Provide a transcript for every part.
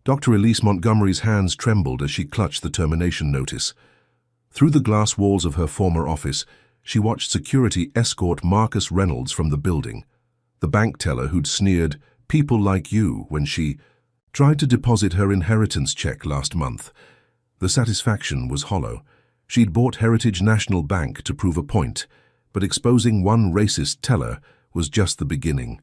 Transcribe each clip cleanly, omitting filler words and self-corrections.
Dr. Elise Montgomery's hands trembled as she clutched the termination notice. Through the glass walls of her former office, she watched security escort Marcus Reynolds from the building, the bank teller who'd sneered, "People like you," when she tried to deposit her inheritance check last month. The satisfaction was hollow. She'd bought Heritage National Bank to prove a point, but exposing one racist teller was just the beginning.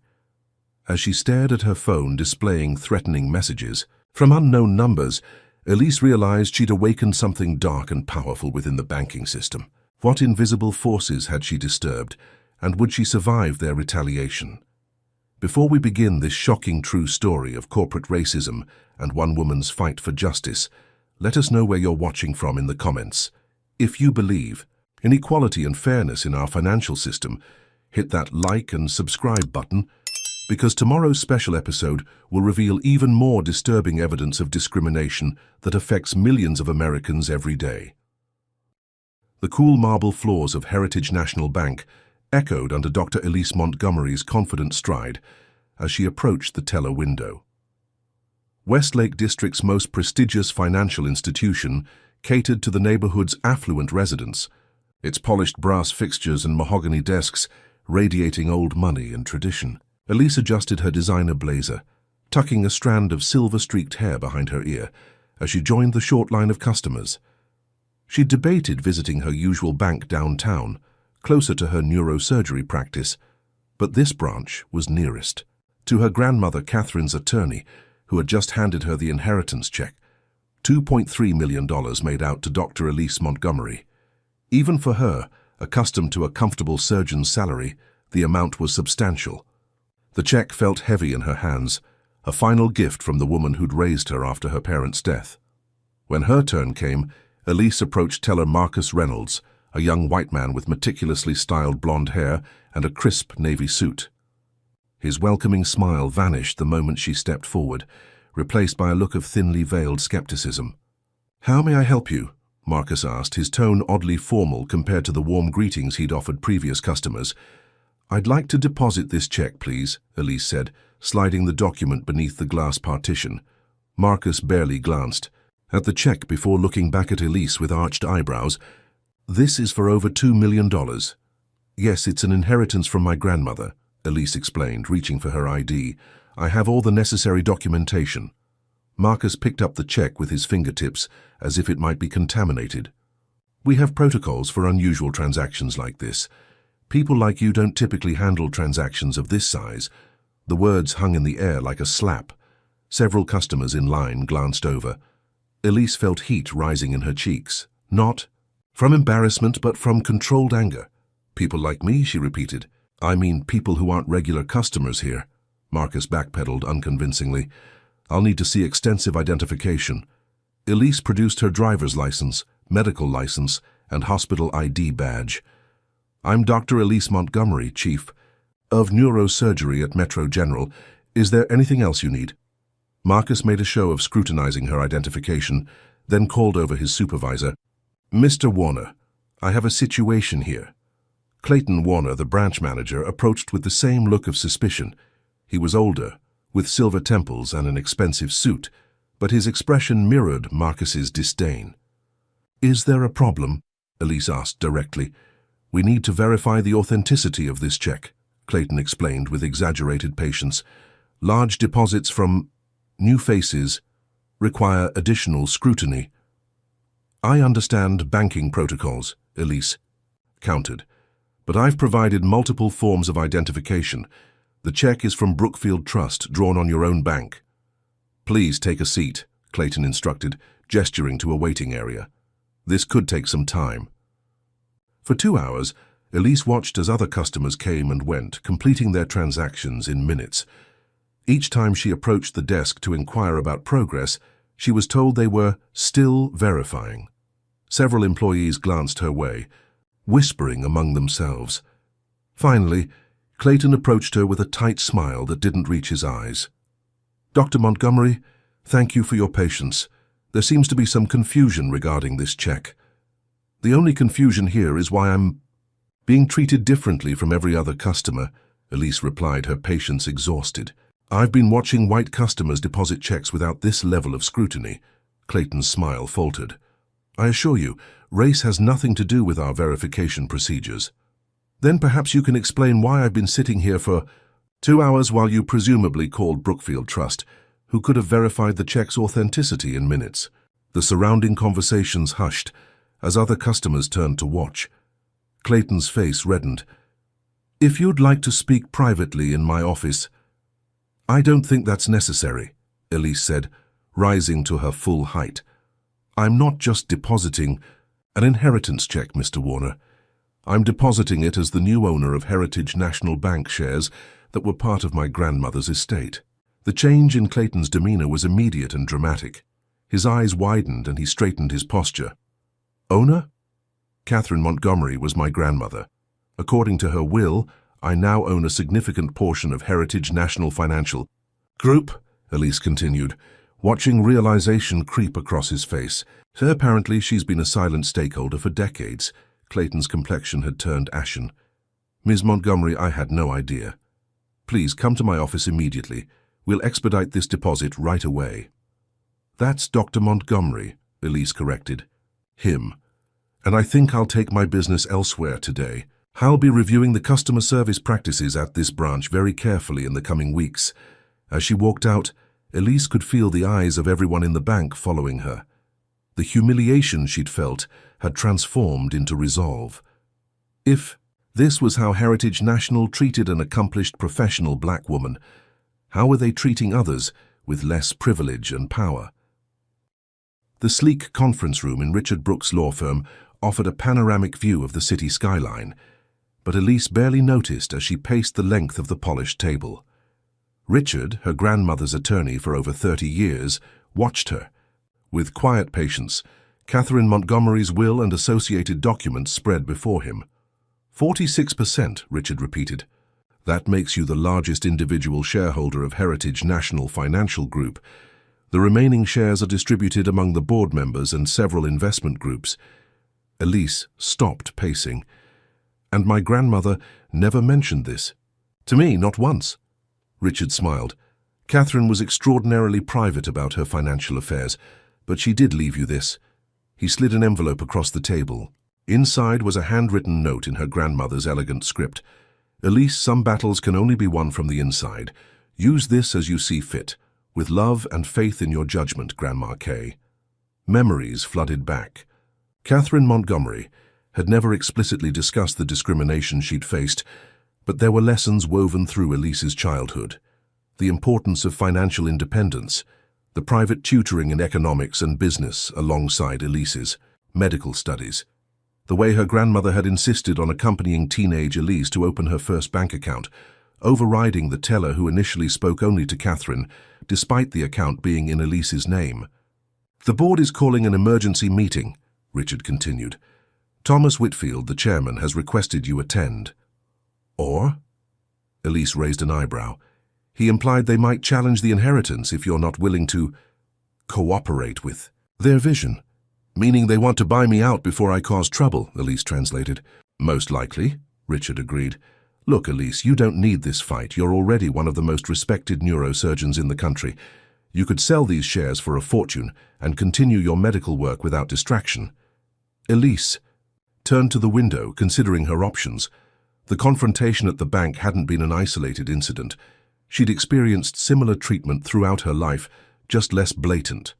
As she stared at her phone displaying threatening messages from unknown numbers, Elise realized she'd awakened something dark and powerful within the banking system. What invisible forces had she disturbed, and would she survive their retaliation? Before we begin this shocking true story of corporate racism and one woman's fight for justice, let us know where you're watching from in the comments. If you believe in equality and fairness in our financial system, hit that like and subscribe button, because tomorrow's special episode will reveal even more disturbing evidence of discrimination that affects millions of Americans every day. The cool marble floors of Heritage National Bank echoed under Dr. Elise Montgomery's confident stride as she approached the teller window. Westlake District's most prestigious financial institution catered to the neighborhood's affluent residents, its polished brass fixtures and mahogany desks radiating old money and tradition. Elise adjusted her designer blazer, tucking a strand of silver-streaked hair behind her ear as she joined the short line of customers. She debated visiting her usual bank downtown, closer to her neurosurgery practice, but this branch was nearest. To her grandmother Catherine's attorney, who had just handed her the inheritance check, $2.3 million made out to Dr. Elise Montgomery. Even for her, accustomed to a comfortable surgeon's salary, the amount was substantial. The check felt heavy in her hands, a final gift from the woman who'd raised her after her parents' death. When her turn came, Elise approached teller Marcus Reynolds, a young white man with meticulously styled blonde hair and a crisp navy suit. His welcoming smile vanished the moment she stepped forward, replaced by a look of thinly veiled skepticism. "How may I help you?" Marcus asked, his tone oddly formal compared to the warm greetings he'd offered previous customers. "I'd like to deposit this check, please," Elise said, sliding the document beneath the glass partition. Marcus barely glanced at the check before looking back at Elise with arched eyebrows. "This is for over $2 million. "Yes, it's an inheritance from my grandmother," Elise explained, reaching for her ID. "I have all the necessary documentation." Marcus picked up the check with his fingertips, as if it might be contaminated. "We have protocols for unusual transactions like this. People like you don't typically handle transactions of this size." The words hung in the air like a slap. Several customers in line glanced over. Elise felt heat rising in her cheeks. Not from embarrassment, but from controlled anger. "People like me," she repeated. "I mean people who aren't regular customers here." Marcus backpedaled unconvincingly. "I'll need to see extensive identification." Elise produced her driver's license, medical license, and hospital ID badge. "I'm Dr. Elise Montgomery, Chief of Neurosurgery at Metro General. Is there anything else you need?" Marcus made a show of scrutinizing her identification, then called over his supervisor. "Mr. Warner, I have a situation here." Clayton Warner, the branch manager, approached with the same look of suspicion. He was older, with silver temples and an expensive suit, but his expression mirrored Marcus's disdain. "Is there a problem?" Elise asked directly. "We need to verify the authenticity of this check," Clayton explained with exaggerated patience. "Large deposits from new faces require additional scrutiny." "I understand banking protocols," Elise countered, "but I've provided multiple forms of identification. The check is from Brookfield Trust, drawn on your own bank." "Please take a seat," Clayton instructed, gesturing to a waiting area. "This could take some time." For 2 hours, Elise watched as other customers came and went, completing their transactions in minutes. Each time she approached the desk to inquire about progress, she was told they were still verifying. Several employees glanced her way, whispering among themselves. Finally, Clayton approached her with a tight smile that didn't reach his eyes. "Dr. Montgomery, thank you for your patience. There seems to be some confusion regarding this check. The only confusion here is why I'm being treated differently from every other customer," Elise replied, her patience exhausted. I've been watching white customers deposit checks without this level of scrutiny. Clayton's smile faltered. I assure you, race has nothing to do with our verification procedures. Then perhaps you can explain why I've been sitting here for 2 hours while you presumably called Brookfield Trust, who could have verified the check's authenticity in minutes. The surrounding conversations hushed as other customers turned to watch. Clayton's face reddened. If you'd like to speak privately in my office. I don't think that's necessary, Elise said, rising to her full height. I'm not just depositing an inheritance check, Mr. Warner. I'm depositing it as the new owner of Heritage National Bank shares that were part of my grandmother's estate. The change in Clayton's demeanor was immediate and dramatic. His eyes widened and he straightened his posture. Owner? Catherine Montgomery was my grandmother. According to her will, I now own a significant portion of Heritage National Financial Group, Elise continued, watching realization creep across his face. So apparently she's been a silent stakeholder for decades. Clayton's complexion had turned ashen. Ms. Montgomery, I had no idea. Please come to my office immediately. We'll expedite this deposit right away. That's Dr. Montgomery, Elise corrected. Him. And I think I'll take my business elsewhere today. I'll be reviewing the customer service practices at this branch very carefully in the coming weeks. As she walked out, Elise could feel the eyes of everyone in the bank following her. The humiliation she'd felt had transformed into resolve. If this was how Heritage National treated an accomplished professional black woman, how were they treating others with less privilege and power? The sleek conference room in Richard Brooks' law firm offered a panoramic view of the city skyline, but Elise barely noticed as she paced the length of the polished table. Richard, her grandmother's attorney for over 30 years, watched her. With quiet patience, Catherine Montgomery's will and associated documents spread before him. 46%, Richard repeated. That makes you the largest individual shareholder of Heritage National Financial Group. The remaining shares are distributed among the board members and several investment groups. Elise stopped pacing. And my grandmother never mentioned this. To me, not once. Richard smiled. Catherine was extraordinarily private about her financial affairs, but she did leave you this. He slid an envelope across the table. Inside was a handwritten note in her grandmother's elegant script. Elise, some battles can only be won from the inside. Use this as you see fit, with love and faith in your judgment, Grandma Kay. Memories flooded back. Catherine Montgomery had never explicitly discussed the discrimination she'd faced, but there were lessons woven through Elise's childhood. The importance of financial independence, the private tutoring in economics and business alongside Elise's, medical studies, the way her grandmother had insisted on accompanying teenage Elise to open her first bank account, overriding the teller who initially spoke only to Catherine, despite the account being in Elise's name. The board is calling an emergency meeting, Richard continued. Thomas Whitfield, the chairman, has requested you attend. Or? Elise raised an eyebrow. He implied they might challenge the inheritance if you're not willing to cooperate with their vision. Meaning they want to buy me out before I cause trouble, Elise translated. Most likely, Richard agreed. Look, Elise, you don't need this fight. You're already one of the most respected neurosurgeons in the country. You could sell these shares for a fortune and continue your medical work without distraction. Elise turned to the window, considering her options. The confrontation at the bank hadn't been an isolated incident. She'd experienced similar treatment throughout her life, just less blatant.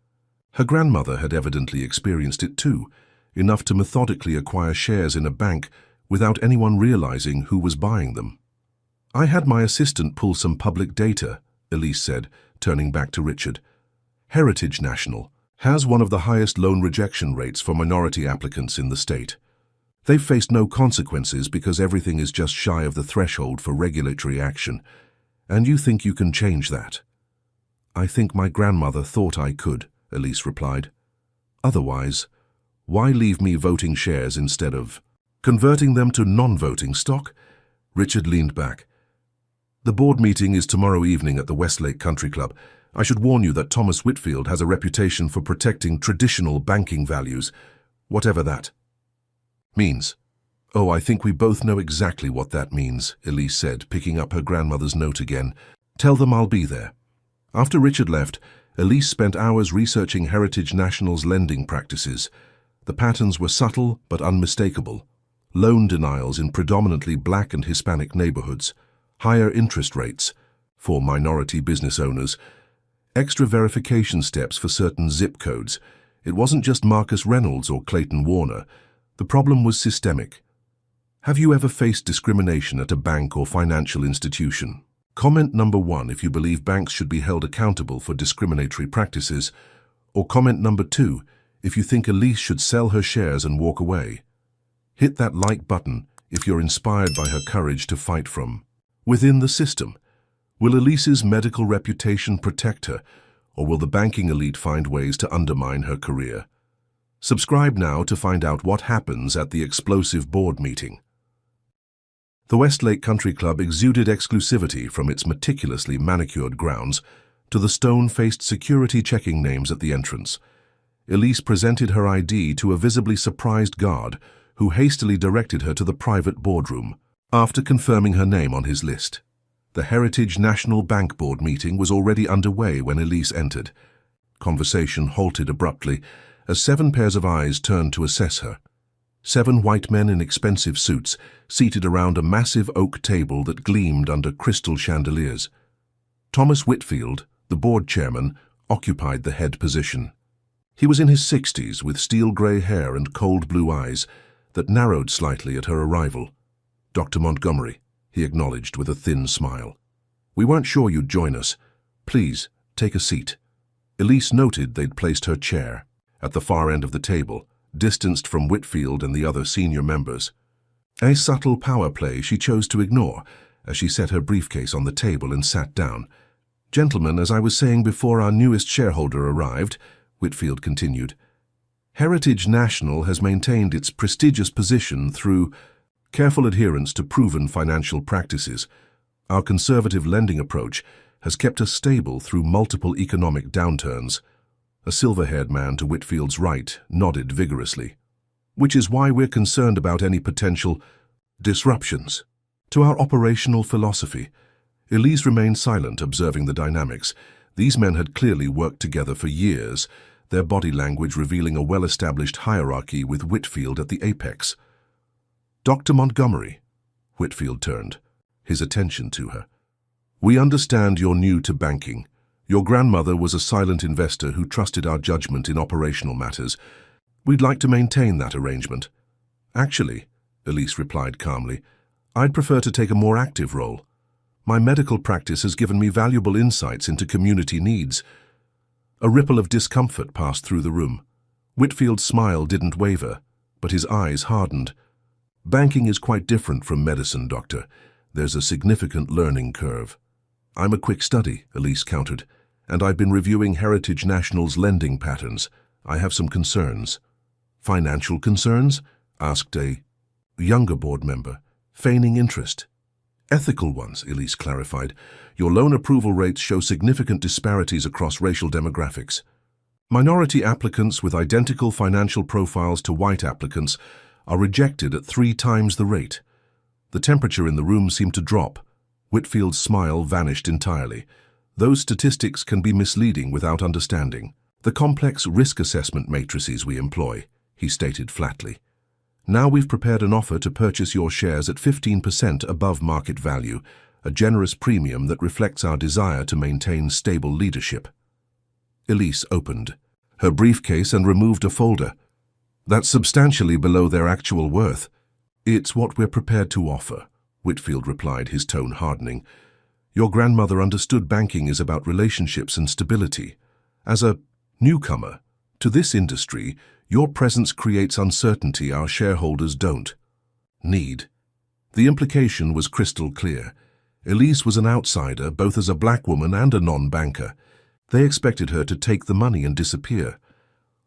Her grandmother had evidently experienced it too, enough to methodically acquire shares in a bank without anyone realizing who was buying them. I had my assistant pull some public data, Elise said, turning back to Richard. Heritage National has one of the highest loan rejection rates for minority applicants in the state. They've faced no consequences because everything is just shy of the threshold for regulatory action. And you think you can change that? I think my grandmother thought I could, Elise replied. Otherwise, why leave me voting shares instead of converting them to non-voting stock? Richard leaned back. The board meeting is tomorrow evening at the Westlake Country Club. I should warn you that Thomas Whitfield has a reputation for protecting traditional banking values, whatever that means. Oh, I think we both know exactly what that means, Elise said, picking up her grandmother's note again. Tell them I'll be there." After Richard left, Elise spent hours researching Heritage National's lending practices. The patterns were subtle but unmistakable. Loan denials in predominantly Black and Hispanic neighborhoods, higher interest rates for minority business owners, extra verification steps for certain zip codes. It wasn't just Marcus Reynolds or Clayton Warner. The problem was systemic. Have you ever faced discrimination at a bank or financial institution? Comment number 1 if you believe banks should be held accountable for discriminatory practices, or comment number 2 if you think Elise should sell her shares and walk away. Hit that like button if you're inspired by her courage to fight from within the system. Will Elise's medical reputation protect her, or will the banking elite find ways to undermine her career? Subscribe now to find out what happens at the explosive board meeting. The Westlake Country Club exuded exclusivity from its meticulously manicured grounds to the stone-faced security checking names at the entrance. Elise presented her ID to a visibly surprised guard who hastily directed her to the private boardroom. After confirming her name on his list, the Heritage National Bank Board meeting was already underway when Elise entered. Conversation halted abruptly as 7 pairs of eyes turned to assess her. 7 white men in expensive suits, seated around a massive oak table that gleamed under crystal chandeliers. Thomas Whitfield, the board chairman, occupied the head position. He was in his 60s with steel-grey hair and cold blue eyes that narrowed slightly at her arrival. "Dr. Montgomery," he acknowledged with a thin smile. "We weren't sure you'd join us. Please, take a seat." Elise noted they'd placed her chair at the far end of the table, distanced from Whitfield and the other senior members. A subtle power play she chose to ignore as she set her briefcase on the table and sat down. "Gentlemen, as I was saying before our newest shareholder arrived," Whitfield continued, "Heritage National has maintained its prestigious position through careful adherence to proven financial practices. Our conservative lending approach has kept us stable through multiple economic downturns." A silver-haired man to Whitfield's right nodded vigorously. "Which is why we're concerned about any potential disruptions to our operational philosophy." Elise remained silent, observing the dynamics. These men had clearly worked together for years, their body language revealing a well-established hierarchy with Whitfield at the apex. "Dr. Montgomery," Whitfield turned, his attention to her. "We understand you're new to banking. Your grandmother was a silent investor who trusted our judgment in operational matters. We'd like to maintain that arrangement." "Actually," Elise replied calmly, "I'd prefer to take a more active role. My medical practice has given me valuable insights into community needs." A ripple of discomfort passed through the room. Whitfield's smile didn't waver, but his eyes hardened. "Banking is quite different from medicine, Doctor. There's a significant learning curve." "I'm a quick study," Elise countered, "and I've been reviewing Heritage National's lending patterns. I have some concerns." "Financial concerns?" asked a younger board member, feigning interest. "Ethical ones," Elise clarified. "Your loan approval rates show significant disparities across racial demographics. Minority applicants with identical financial profiles to white applicants are rejected at 3 times the rate." The temperature in the room seemed to drop. Whitfield's smile vanished entirely. "Those statistics can be misleading without understanding the complex risk assessment matrices we employ," he stated flatly. "Now we've prepared an offer to purchase your shares at 15% above market value, a generous premium that reflects our desire to maintain stable leadership." Elise opened her briefcase and removed a folder. "That's substantially below their actual worth." "It's what we're prepared to offer," Whitfield replied, his tone hardening. "Your grandmother understood banking is about relationships and stability. As a newcomer to this industry, your presence creates uncertainty our shareholders don't need." The implication was crystal clear. Elise was an outsider, both as a black woman and a non-banker. They expected her to take the money and disappear.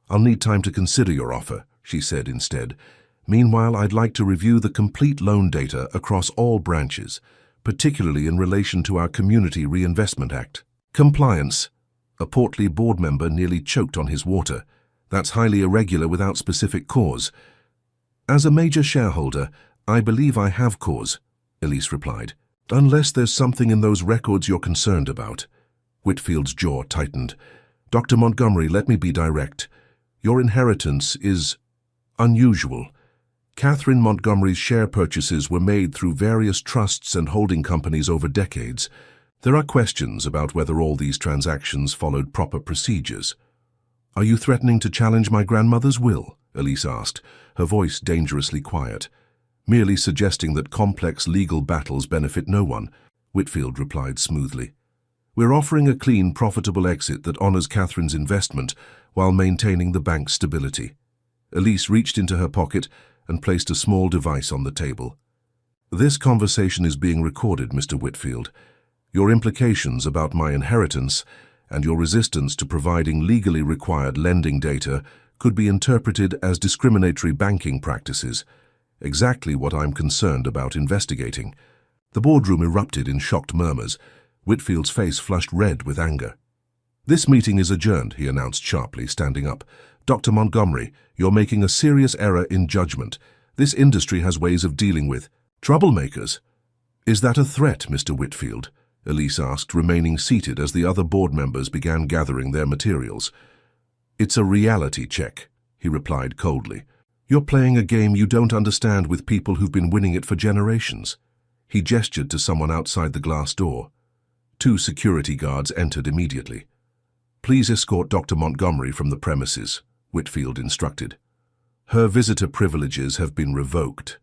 "I'll need time to consider your offer," she said instead. "Meanwhile, I'd like to review the complete loan data across all branches, particularly in relation to our Community Reinvestment Act." "Compliance." A portly board member nearly choked on his water. "That's highly irregular without specific cause." "As a major shareholder, I believe I have cause," Elise replied. Unless there's something in those records you're concerned about. Whitfield's jaw tightened. Dr. Montgomery, let me be direct. Your inheritance is unusual. Catherine Montgomery's share purchases were made through various trusts and holding companies over decades. There are questions about whether all these transactions followed proper procedures. Are you threatening to challenge my grandmother's will? Elise asked, her voice dangerously quiet. Merely suggesting that complex legal battles benefit no one, Whitfield replied smoothly. We're offering a clean, profitable exit that honors Catherine's investment while maintaining the bank's stability. Elise reached into her pocket and placed a small device on the table. This conversation is being recorded, Mr. Whitfield. Your implications about my inheritance and your resistance to providing legally required lending data could be interpreted as discriminatory banking practices, exactly what I'm concerned about investigating. The boardroom erupted in shocked murmurs. Whitfield's face flushed red with anger. This meeting is adjourned, he announced sharply, standing up. Dr. Montgomery, you're making a serious error in judgment. This industry has ways of dealing with troublemakers. Is that a threat, Mr. Whitfield? Elise asked, remaining seated as the other board members began gathering their materials. It's a reality check, he replied coldly. You're playing a game you don't understand with people who've been winning it for generations. He gestured to someone outside the glass door. 2 security guards entered immediately. Please escort Dr. Montgomery from the premises, Whitfield instructed. Her visitor privileges have been revoked.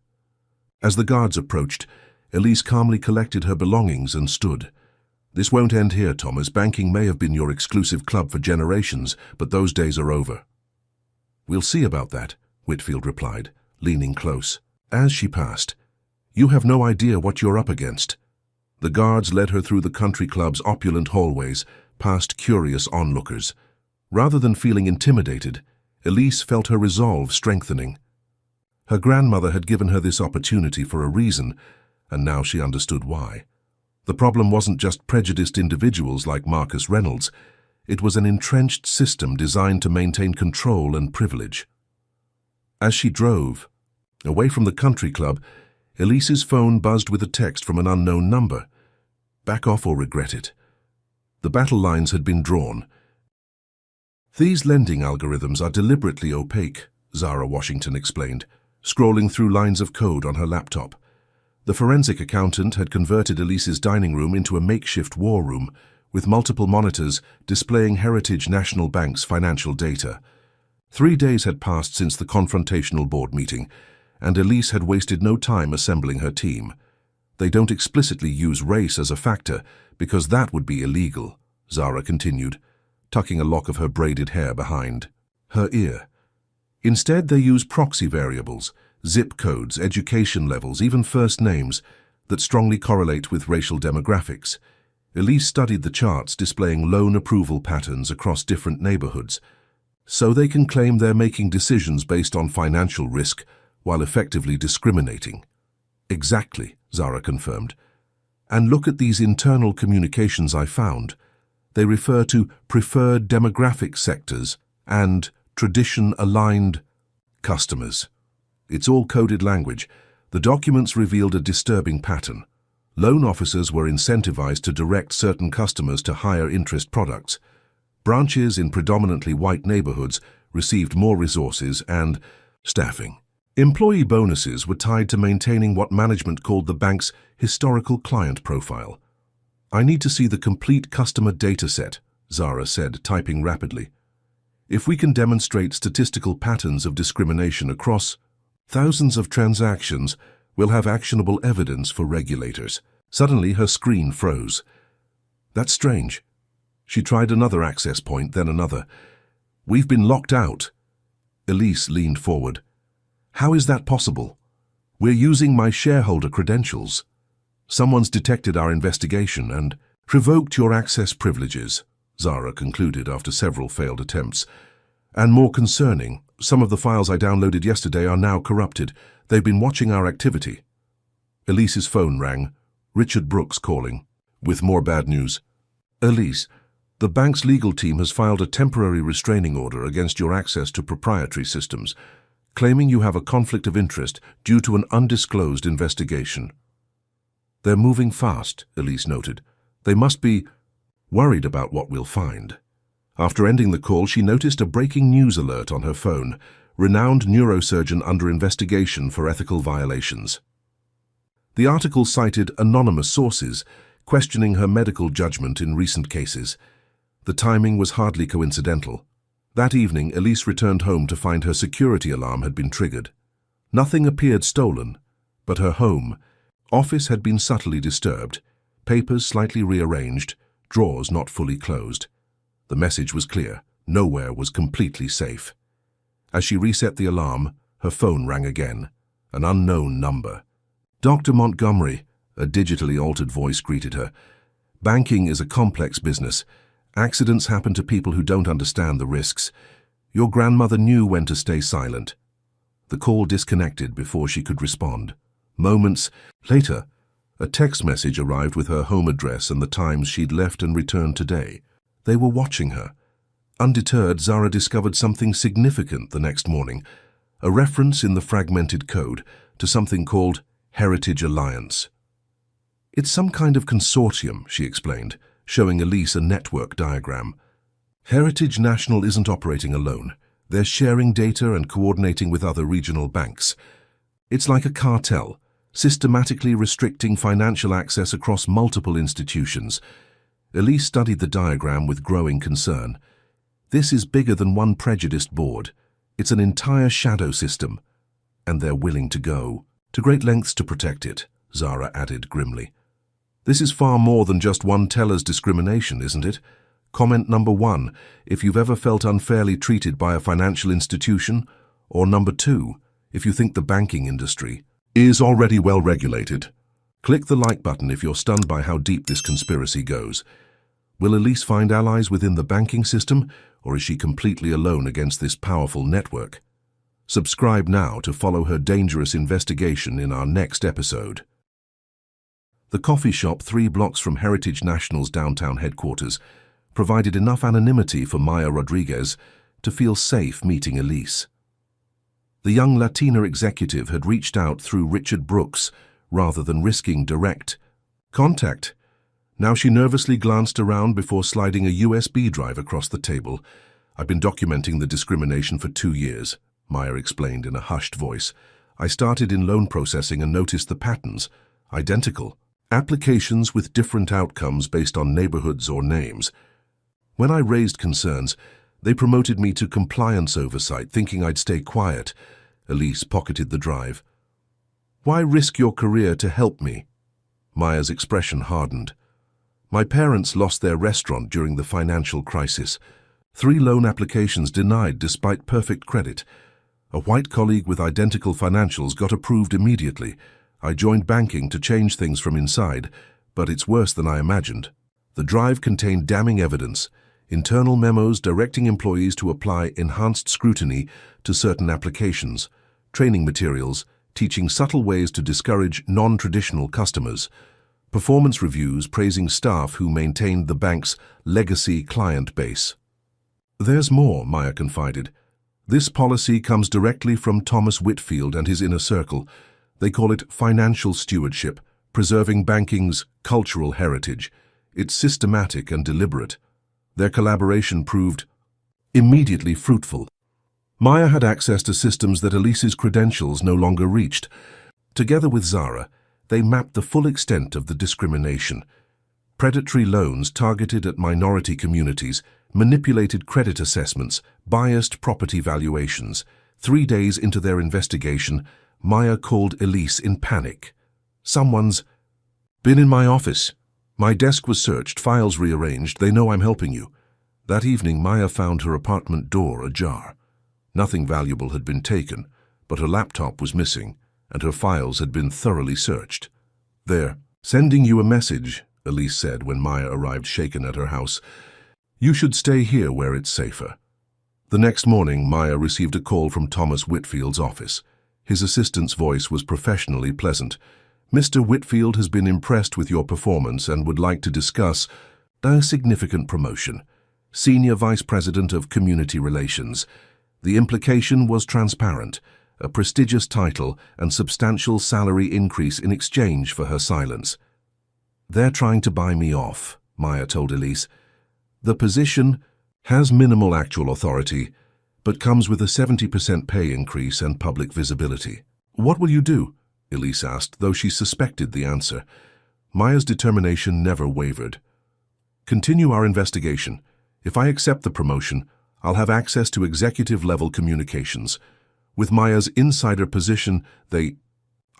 As the guards approached, Elise calmly collected her belongings and stood. This won't end here, Thomas. Banking may have been your exclusive club for generations, but those days are over. We'll see about that, Whitfield replied, leaning close. As she passed, you have no idea what you're up against. The guards led her through the country club's opulent hallways, past curious onlookers. Rather than feeling intimidated, Elise felt her resolve strengthening. Her grandmother had given her this opportunity for a reason, and now she understood why. The problem wasn't just prejudiced individuals like Marcus Reynolds. It was an entrenched system designed to maintain control and privilege. As she drove, away from the country club, Elise's phone buzzed with a text from an unknown number. Back off or regret it. The battle lines had been drawn. These lending algorithms are deliberately opaque, Zara Washington explained, scrolling through lines of code on her laptop. The forensic accountant had converted Elise's dining room into a makeshift war room, with multiple monitors displaying Heritage National Bank's financial data. 3 days had passed since the confrontational board meeting, and Elise had wasted no time assembling her team. They don't explicitly use race as a factor, because that would be illegal, Zara continued, tucking a lock of her braided hair behind her ear. Instead, they use proxy variables, zip codes, education levels, even first names, that strongly correlate with racial demographics. Elise studied the charts displaying loan approval patterns across different neighborhoods, so they can claim they're making decisions based on financial risk while effectively discriminating. Exactly, Zara confirmed. And look at these internal communications I found. They refer to preferred demographic sectors and tradition-aligned customers. It's all coded language. The documents revealed a disturbing pattern. Loan officers were incentivized to direct certain customers to higher interest products. Branches in predominantly white neighborhoods received more resources and staffing. Employee bonuses were tied to maintaining what management called the bank's historical client profile. I need to see the complete customer data set, Zara said, typing rapidly. If we can demonstrate statistical patterns of discrimination across thousands of transactions, we'll have actionable evidence for regulators. Suddenly, her screen froze. That's strange. She tried another access point, then another. We've been locked out. Elise leaned forward. How is that possible? We're using my shareholder credentials. Someone's detected our investigation and revoked your access privileges, Zara concluded after several failed attempts. And more concerning, some of the files I downloaded yesterday are now corrupted. They've been watching our activity. Elise's phone rang. Richard Brooks calling, with more bad news. Elise, the bank's legal team has filed a temporary restraining order against your access to proprietary systems, claiming you have a conflict of interest due to an undisclosed investigation. They're moving fast, Elise noted. They must be worried about what we'll find. After ending the call, she noticed a breaking news alert on her phone. Renowned neurosurgeon under investigation for ethical violations. The article cited anonymous sources, questioning her medical judgment in recent cases. The timing was hardly coincidental. That evening, Elise returned home to find her security alarm had been triggered. Nothing appeared stolen, but her office had been subtly disturbed, papers slightly rearranged, drawers not fully closed. The message was clear: nowhere was completely safe. As she reset the alarm, her phone rang again, an unknown number. "Dr. Montgomery," a digitally altered voice greeted her. "Banking is a complex business. Accidents happen to people who don't understand the risks. Your grandmother knew when to stay silent." The call disconnected before she could respond. Moments later, a text message arrived with her home address and the times she'd left and returned today. They were watching her. Undeterred, Zara discovered something significant the next morning, a reference in the fragmented code to something called Heritage Alliance. "It's some kind of consortium," she explained, showing Elise a network diagram. "Heritage National isn't operating alone. They're sharing data and coordinating with other regional banks. It's like a cartel, systematically restricting financial access across multiple institutions." Elise studied the diagram with growing concern. "This is bigger than one prejudiced board. It's an entire shadow system. And they're willing to go to great lengths to protect it," Zara added grimly. "This is far more than just one teller's discrimination, isn't it? Comment number 1, if you've ever felt unfairly treated by a financial institution, or number 2, if you think the banking industry is already well regulated. Click the like button if you're stunned by how deep this conspiracy goes. Will Elise find allies within the banking system, or is she completely alone against this powerful network? Subscribe now to follow her dangerous investigation in our next episode. The coffee shop 3 blocks from Heritage National's downtown headquarters provided enough anonymity for Maya Rodriguez to feel safe meeting Elise. The young Latina executive had reached out through Richard Brooks rather than risking direct contact. Now she nervously glanced around before sliding a USB drive across the table. "I've been documenting the discrimination for 2 years, Maya explained in a hushed voice. "I started in loan processing and noticed the patterns. Identical. Applications with different outcomes based on neighborhoods or names. When I raised concerns, they promoted me to compliance oversight, thinking I'd stay quiet." Elise pocketed the drive. "Why risk your career to help me?" Maya's expression hardened. "My parents lost their restaurant during the financial crisis. 3 loan applications denied despite perfect credit. A white colleague with identical financials got approved immediately. I joined banking to change things from inside, but it's worse than I imagined." The drive contained damning evidence, internal memos directing employees to apply enhanced scrutiny to certain applications, training materials teaching subtle ways to discourage non-traditional customers, performance reviews praising staff who maintained the bank's legacy client base. "There's more," Maya confided. "This policy comes directly from Thomas Whitfield and his inner circle. They call it financial stewardship, preserving banking's cultural heritage. It's systematic and deliberate. Their collaboration proved immediately fruitful." Maya had access to systems that Elise's credentials no longer reached. Together with Zara, they mapped the full extent of the discrimination. Predatory loans targeted at minority communities, manipulated credit assessments, biased property valuations. 3 days into their investigation, Maya called Elise in panic. "Someone's been in my office. My desk was searched, files rearranged. They know I'm helping you." That evening, Maya found her apartment door ajar. Nothing valuable had been taken, but her laptop was missing, and her files had been thoroughly searched. "They're sending you a message," Elise said when Maya arrived shaken at her house. "You should stay here where it's safer." The next morning, Maya received a call from Thomas Whitfield's office. His assistant's voice was professionally pleasant. "Mr. Whitfield has been impressed with your performance and would like to discuss a significant promotion. Senior Vice President of Community Relations." The implication was transparent, a prestigious title and substantial salary increase in exchange for her silence. "They're trying to buy me off," Maya told Elise. "The position has minimal actual authority, but comes with a 70% pay increase and public visibility." "What will you do?" Elise asked, though she suspected the answer. Maya's determination never wavered. "Continue our investigation. If I accept the promotion, I'll have access to executive-level communications. With Maya's insider position, they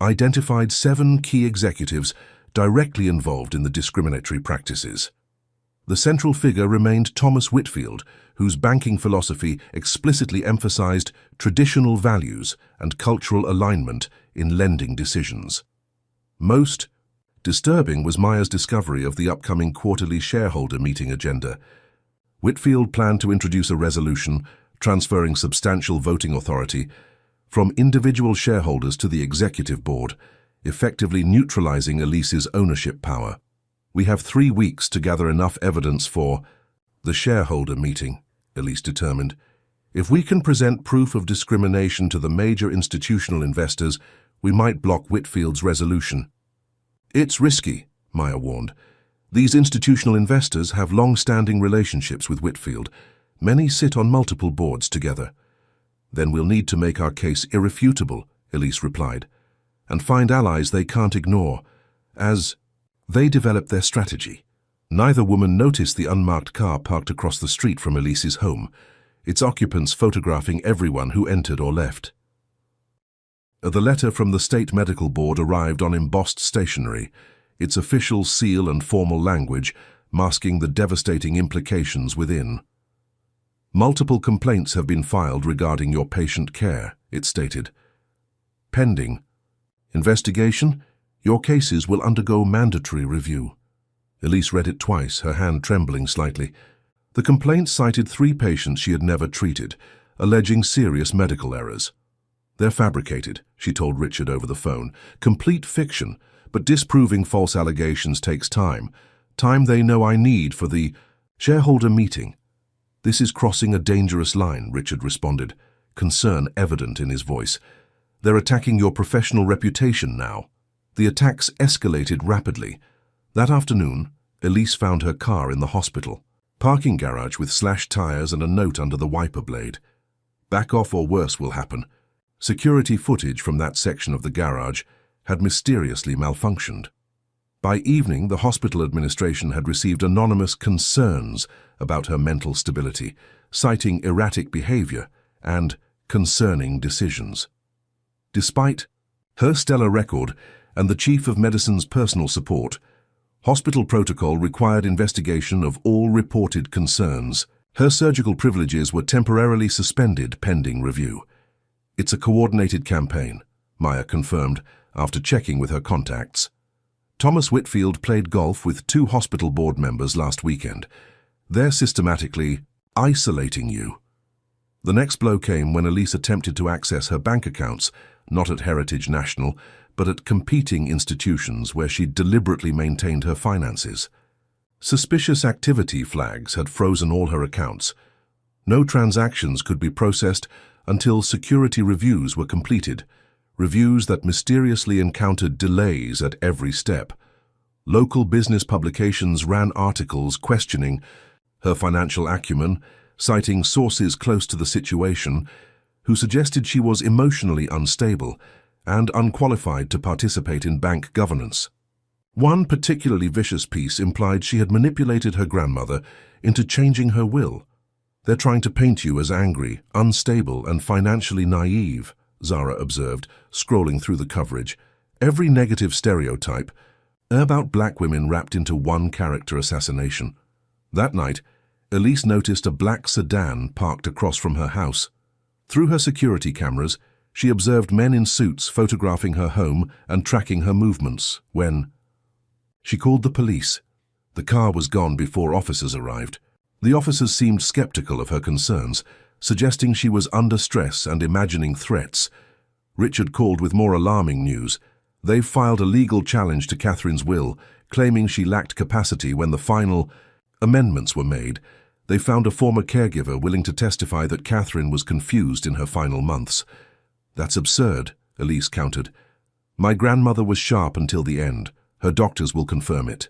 identified 7 key executives directly involved in the discriminatory practices. The central figure remained Thomas Whitfield, whose banking philosophy explicitly emphasized traditional values and cultural alignment in lending decisions. Most disturbing was Maya's discovery of the upcoming quarterly shareholder meeting agenda. Whitfield planned to introduce a resolution transferring substantial voting authority from individual shareholders to the executive board, effectively neutralizing Elise's ownership power. "We have 3 weeks to gather enough evidence for the shareholder meeting," Elise determined. "If we can present proof of discrimination to the major institutional investors, we might block Whitfield's resolution." "It's risky," Maya warned. "These institutional investors have long-standing relationships with Whitfield. Many sit on multiple boards together." "Then we'll need to make our case irrefutable," Elise replied, "and find allies they can't ignore as they develop their strategy." Neither woman noticed the unmarked car parked across the street from Elise's home, its occupants photographing everyone who entered or left. The letter from the State Medical Board arrived on embossed stationery, its official seal and formal language masking the devastating implications within. "Multiple complaints have been filed regarding your patient care," it stated. "Pending investigation, your cases will undergo mandatory review." Elise read it twice, her hand trembling slightly. The complaints cited 3 patients she had never treated, alleging serious medical errors. "They're fabricated," she told Richard over the phone. "Complete fiction, but disproving false allegations takes time. Time they know I need for the shareholder meeting." "This is crossing a dangerous line," Richard responded, concern evident in his voice. "They're attacking your professional reputation now." The attacks escalated rapidly. That afternoon, Elise found her car in the hospital. Parking garage with slashed tires and a note under the wiper blade. "Back off or worse will happen." Security footage from that section of the garage had mysteriously malfunctioned. By evening, the hospital administration had received anonymous concerns about her mental stability, citing erratic behavior and concerning decisions. Despite her stellar record and the chief of medicine's personal support, hospital protocol required investigation of all reported concerns. Her surgical privileges were temporarily suspended pending review. "It's a coordinated campaign," Maya confirmed after checking with her contacts. Thomas Whitfield played golf with 2 hospital board members last weekend. "They're systematically isolating you." The next blow came when Elise attempted to access her bank accounts, not at Heritage National, but at competing institutions where she deliberately maintained her finances. Suspicious activity flags had frozen all her accounts. No transactions could be processed until security reviews were completed, reviews that mysteriously encountered delays at every step. Local business publications ran articles questioning her financial acumen, citing sources close to the situation, who suggested she was emotionally unstable and unqualified to participate in bank governance. One particularly vicious piece implied she had manipulated her grandmother into changing her will. "They're trying to paint you as angry, unstable, and financially naive," Zara observed, scrolling through the coverage. "Every negative stereotype about black women wrapped into one character assassination." That night, Elise noticed a black sedan parked across from her house. Through her security cameras, she observed men in suits photographing her home and tracking her movements when she called the police. The car was gone before officers arrived. The officers seemed skeptical of her concerns, suggesting she was under stress and imagining threats. Richard called with more alarming news. They've filed a legal challenge to Catherine's will, claiming she lacked capacity when the final amendments were made. They found a former caregiver willing to testify that Catherine was confused in her final months. "That's absurd," Elise countered. "My grandmother was sharp until the end. Her doctors will confirm it."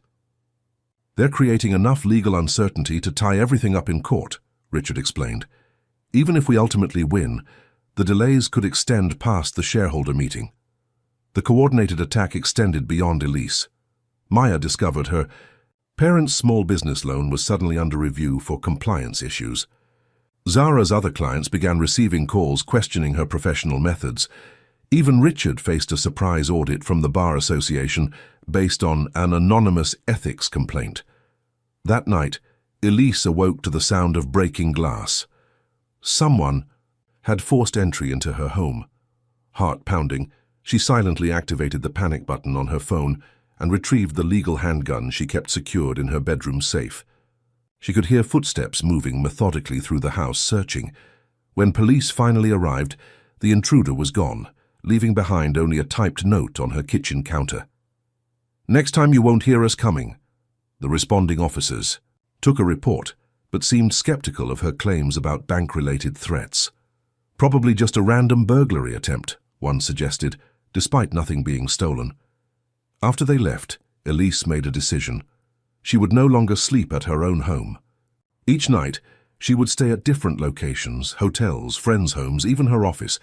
They're creating enough legal uncertainty to tie everything up in court, Richard explained. Even if we ultimately win, the delays could extend past the shareholder meeting. The coordinated attack extended beyond Elise. Maya discovered her parents' small business loan was suddenly under review for compliance issues. Zara's other clients began receiving calls questioning her professional methods. Even Richard faced a surprise audit from the Bar Association based on an anonymous ethics complaint. That night, Elise awoke to the sound of breaking glass. Someone had forced entry into her home. Heart pounding, she silently activated the panic button on her phone and retrieved the legal handgun she kept secured in her bedroom safe. She could hear footsteps moving methodically through the house, searching. When police finally arrived, the intruder was gone, leaving behind only a typed note on her kitchen counter. "Next time you won't hear us coming." The responding officers took a report, but seemed skeptical of her claims about bank-related threats. "Probably just a random burglary attempt," one suggested, despite nothing being stolen. After they left, Elise made a decision. She would no longer sleep at her own home. Each night, she would stay at different locations, hotels, friends' homes, even her office.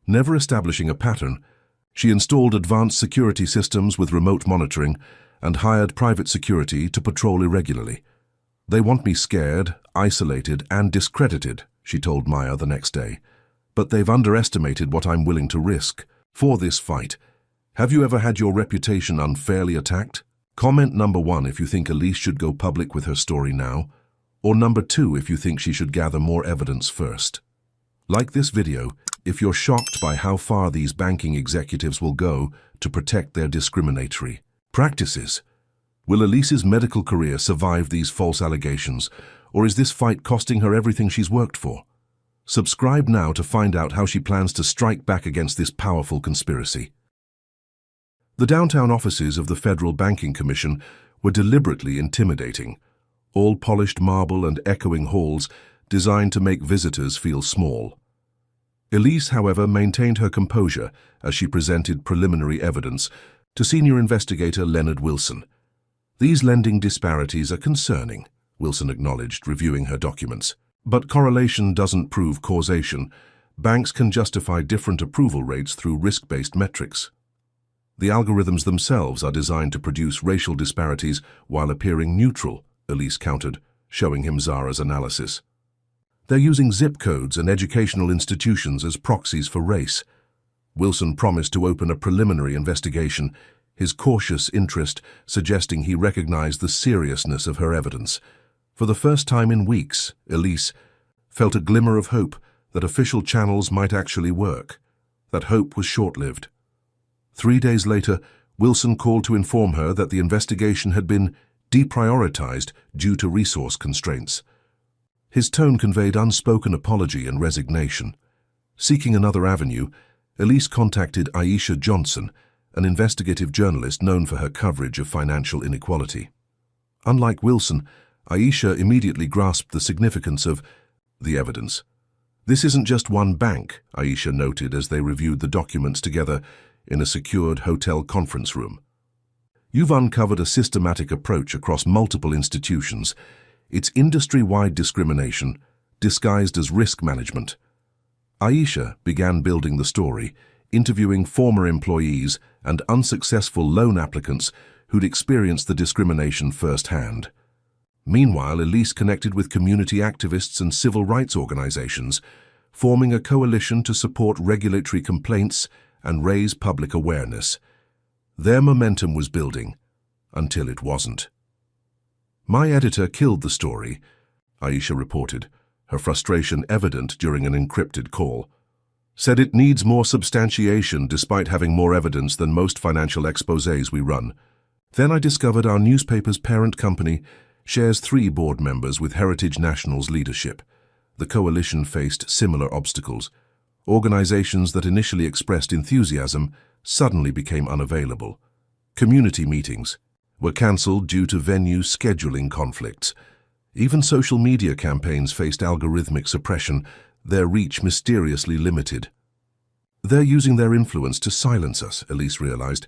Never establishing a pattern, she installed advanced security systems with remote monitoring and hired private security to patrol irregularly. "They want me scared, isolated, and discredited," she told Maya the next day. "But they've underestimated what I'm willing to risk for this fight." Have you ever had your reputation unfairly attacked? Comment number 1 if you think Elise should go public with her story now, or number 2 if you think she should gather more evidence first. Like this video if you're shocked by how far these banking executives will go to protect their discriminatory practices. Will Elise's medical career survive these false allegations, or is this fight costing her everything she's worked for? Subscribe now to find out how she plans to strike back against this powerful conspiracy. The downtown offices of the Federal Banking Commission were deliberately intimidating, all polished marble and echoing halls designed to make visitors feel small. Elise, however, maintained her composure as she presented preliminary evidence to senior investigator Leonard Wilson. "These lending disparities are concerning," Wilson acknowledged, reviewing her documents. "But correlation doesn't prove causation. Banks can justify different approval rates through risk-based metrics. The algorithms themselves are designed to produce racial disparities while appearing neutral," Elise countered, showing him Zara's analysis. "They're using zip codes and educational institutions as proxies for race." Wilson promised to open a preliminary investigation, his cautious interest suggesting he recognized the seriousness of her evidence. For the first time in weeks, Elise felt a glimmer of hope that official channels might actually work. That hope was short-lived. 3 days later, Wilson called to inform her that the investigation had been deprioritized due to resource constraints. His tone conveyed unspoken apology and resignation. Seeking another avenue, Elise contacted Aisha Johnson, an investigative journalist known for her coverage of financial inequality. Unlike Wilson, Aisha immediately grasped the significance of the evidence. "This isn't just one bank," Aisha noted as they reviewed the documents together in a secured hotel conference room. "You've uncovered a systematic approach across multiple institutions. It's industry-wide discrimination, disguised as risk management." Aisha began building the story, interviewing former employees and unsuccessful loan applicants who'd experienced the discrimination firsthand. Meanwhile, Elise connected with community activists and civil rights organizations, forming a coalition to support regulatory complaints and raise public awareness. Their momentum was building, until it wasn't. "My editor killed the story," Aisha reported, her frustration evident during an encrypted call. "Said it needs more substantiation despite having more evidence than most financial exposés we run. Then I discovered our newspaper's parent company shares 3 board members with Heritage National's leadership. The coalition faced similar obstacles. Organizations that initially expressed enthusiasm suddenly became unavailable. Community meetings were cancelled due to venue scheduling conflicts. Even social media campaigns faced algorithmic suppression, their reach mysteriously limited. "They're using their influence to silence us," Elise realized.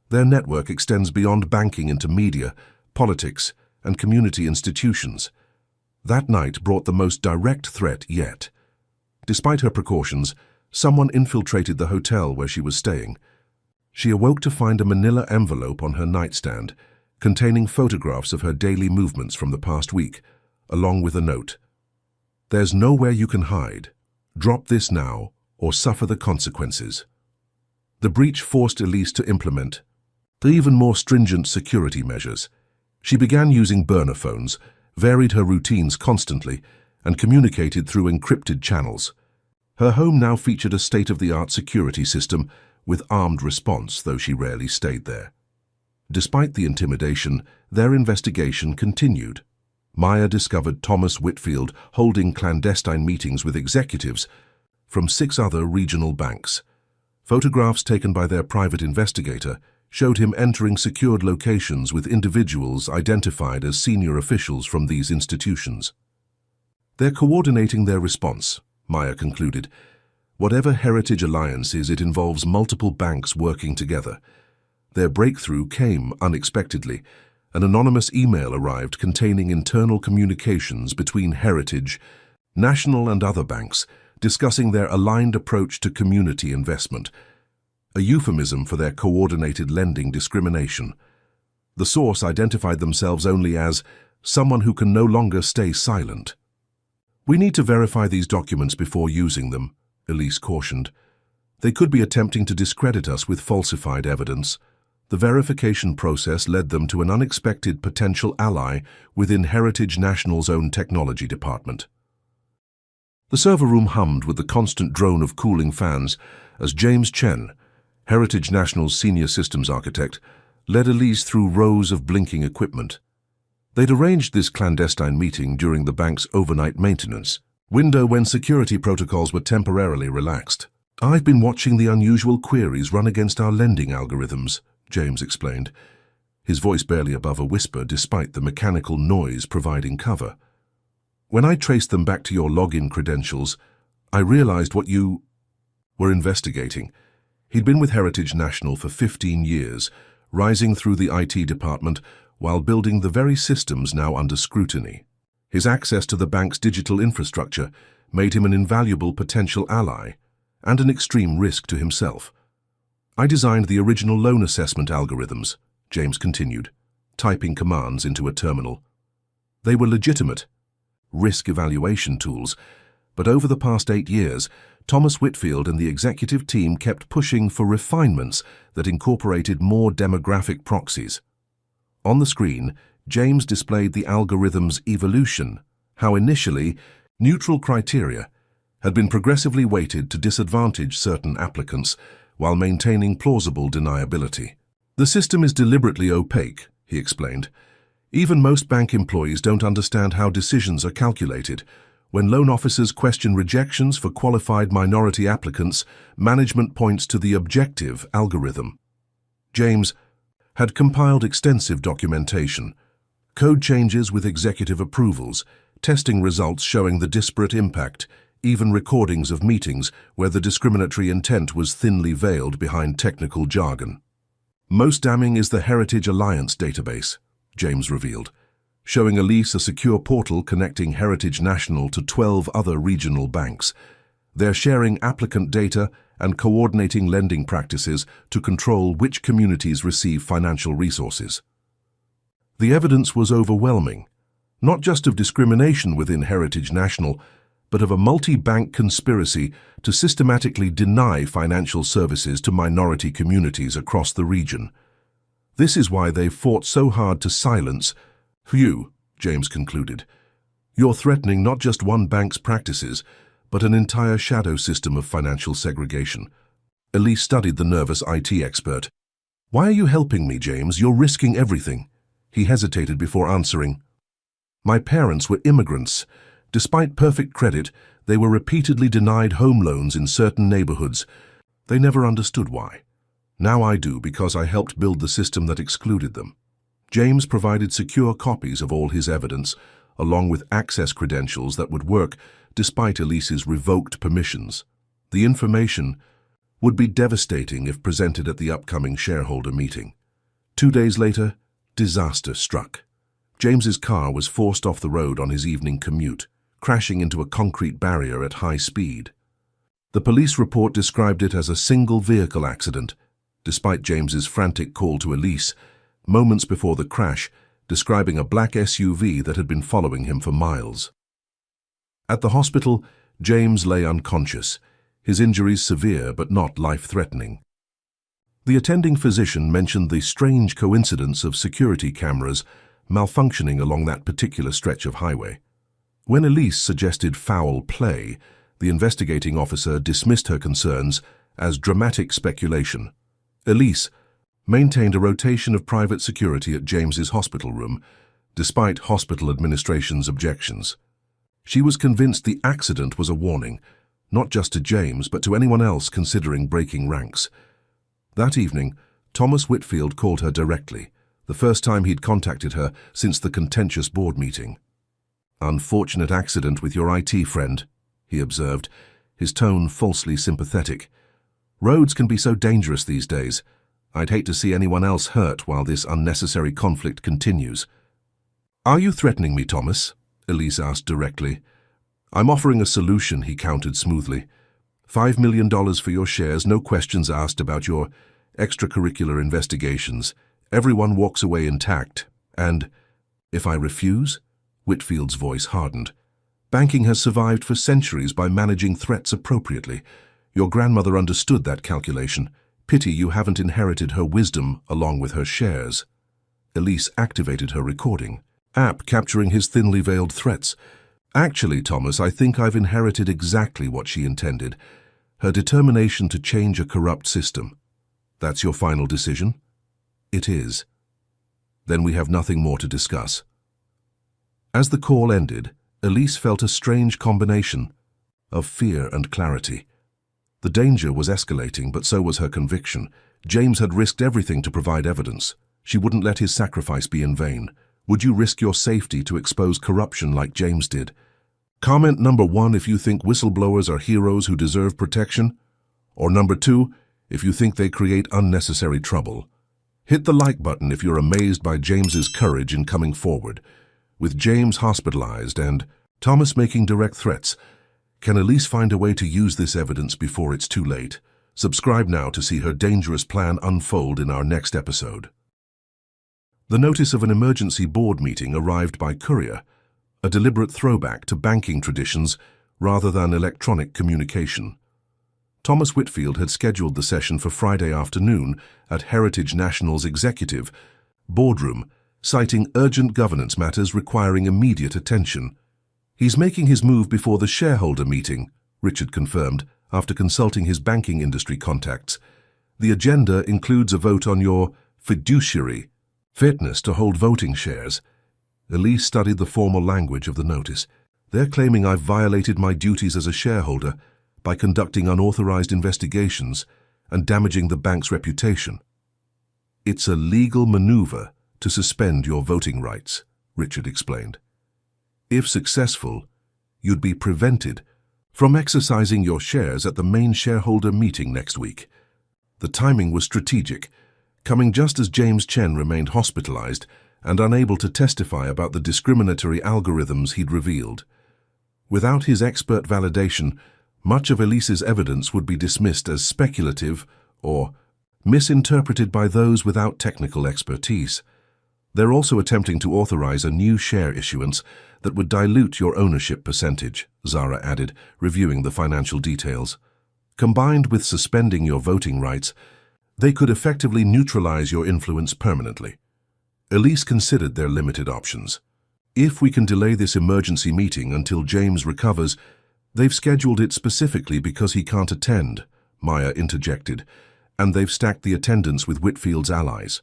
"Their network extends beyond banking into media, politics, and community institutions. That night brought the most direct threat yet. Despite her precautions, someone infiltrated the hotel where she was staying. She awoke to find a manila envelope on her nightstand, containing photographs of her daily movements from the past week, along with a note. "There's nowhere you can hide. Drop this now, or suffer the consequences." The breach forced Elise to implement even more stringent security measures. She began using burner phones, varied her routines constantly, and communicated through encrypted channels. Her home now featured a state-of-the-art security system with armed response, though she rarely stayed there. Despite the intimidation, their investigation continued. Maya discovered Thomas Whitfield holding clandestine meetings with executives from 6 other regional banks. Photographs taken by their private investigator showed him entering secured locations with individuals identified as senior officials from these institutions. "They're coordinating their response," Maya concluded. "Whatever Heritage Alliance is, it involves multiple banks working together." Their breakthrough came unexpectedly. An anonymous email arrived containing internal communications between Heritage, National and other banks, discussing their aligned approach to community investment, a euphemism for their coordinated lending discrimination. The source identified themselves only as someone who can no longer stay silent. "We need to verify these documents before using them," Elise cautioned. "They could be attempting to discredit us with falsified evidence." The verification process led them to an unexpected potential ally within Heritage National's own technology department. The server room hummed with the constant drone of cooling fans as James Chen, Heritage National's senior systems architect, led Elise through rows of blinking equipment. They'd arranged this clandestine meeting during the bank's overnight maintenance window when security protocols were temporarily relaxed. "I've been watching the unusual queries run against our lending algorithms," James explained, his voice barely above a whisper despite the mechanical noise providing cover. "When I traced them back to your login credentials, I realized what you were investigating." He'd been with Heritage National for 15 years, rising through the IT department while building the very systems now under scrutiny. His access to the bank's digital infrastructure made him an invaluable potential ally and an extreme risk to himself. "I designed the original loan assessment algorithms," James continued, typing commands into a terminal. "They were legitimate risk evaluation tools, but over the past 8 years, Thomas Whitfield and the executive team kept pushing for refinements that incorporated more demographic proxies." On the screen, James displayed the algorithm's evolution, how initially neutral criteria had been progressively weighted to disadvantage certain applicants while maintaining plausible deniability. "The system is deliberately opaque," he explained. "Even most bank employees don't understand how decisions are calculated. When loan officers question rejections for qualified minority applicants, management points to the objective algorithm." James had compiled extensive documentation, code changes with executive approvals, testing results showing the disparate impact, even recordings of meetings where the discriminatory intent was thinly veiled behind technical jargon. "Most damning is the Heritage Alliance database," James revealed, showing Elise a secure portal connecting Heritage National to 12 other regional banks. They're sharing applicant data and coordinating lending practices to control which communities receive financial resources. The evidence was overwhelming, not just of discrimination within Heritage National, but of a multi-bank conspiracy to systematically deny financial services to minority communities across the region. "This is why they've fought so hard to silence you," James concluded. "You're threatening not just one bank's practices, but an entire shadow system of financial segregation." Elise studied the nervous IT expert. "Why are you helping me, James? You're risking everything." He hesitated before answering. "My parents were immigrants. Despite perfect credit, they were repeatedly denied home loans in certain neighborhoods. They never understood why. Now I do because I helped build the system that excluded them." James provided secure copies of all his evidence, along with access credentials that would work despite Elise's revoked permissions. The information would be devastating if presented at the upcoming shareholder meeting. 2 days later, disaster struck. James's car was forced off the road on his evening commute, crashing into a concrete barrier at high speed. The police report described it as a single vehicle accident, despite James's frantic call to Elise, moments before the crash, describing a black SUV that had been following him for miles. At the hospital, James lay unconscious, his injuries severe but not life-threatening. The attending physician mentioned the strange coincidence of security cameras malfunctioning along that particular stretch of highway. When Elise suggested foul play, the investigating officer dismissed her concerns as dramatic speculation. Elise maintained a rotation of private security at James's hospital room, despite hospital administration's objections. She was convinced the accident was a warning, not just to James but to anyone else considering breaking ranks. That evening, Thomas Whitfield called her directly, the first time he'd contacted her since the contentious board meeting. "Unfortunate accident with your IT friend," he observed, his tone falsely sympathetic. "Roads can be so dangerous these days. I'd hate to see anyone else hurt while this unnecessary conflict continues." "Are you threatening me, Thomas?" Elise asked directly. "I'm offering a solution," he countered smoothly. $5 million for your shares, no questions asked about your extracurricular investigations. Everyone walks away intact. And if I refuse?" Whitfield's voice hardened. "Banking has survived for centuries by managing threats appropriately. Your grandmother understood that calculation. Pity you haven't inherited her wisdom along with her shares." Elise activated her recording app, capturing his thinly veiled threats. "Actually, Thomas, I think I've inherited exactly what she intended. Her determination to change a corrupt system. That's your final decision?" "It is." "Then we have nothing more to discuss." As the call ended, Elise felt a strange combination of fear and clarity. The danger was escalating, but so was her conviction. James had risked everything to provide evidence. She wouldn't let his sacrifice be in vain. Would you risk your safety to expose corruption like James did? Comment number 1 if you think whistleblowers are heroes who deserve protection. Or number 2, if you think they create unnecessary trouble. Hit the like button if you're amazed by James's courage in coming forward. With James hospitalized and Thomas making direct threats, can Elise find a way to use this evidence before it's too late? Subscribe now to see her dangerous plan unfold in our next episode. The notice of an emergency board meeting arrived by courier, a deliberate throwback to banking traditions rather than electronic communication. Thomas Whitfield had scheduled the session for Friday afternoon at Heritage National's executive boardroom, citing urgent governance matters requiring immediate attention. "He's making his move before the shareholder meeting," Richard confirmed after consulting his banking industry contacts. "The agenda includes a vote on your fiduciary fitness to hold voting shares." Elise studied the formal language of the notice. "They're claiming I've violated my duties as a shareholder by conducting unauthorized investigations and damaging the bank's reputation." "It's a legal maneuver to suspend your voting rights," Richard explained. "If successful, you'd be prevented from exercising your shares at the main shareholder meeting next week." The timing was strategic, coming just as James Chen remained hospitalized and unable to testify about the discriminatory algorithms he'd revealed. Without his expert validation, much of Elise's evidence would be dismissed as speculative or misinterpreted by those without technical expertise. They're also attempting to authorize a new share issuance that would dilute your ownership percentage, Zara added, reviewing the financial details. Combined with suspending your voting rights, they could effectively neutralize your influence permanently. Elise considered their limited options. "If we can delay this emergency meeting until James recovers, they've scheduled it specifically because he can't attend," Maya interjected, "and they've stacked the attendance with Whitfield's allies."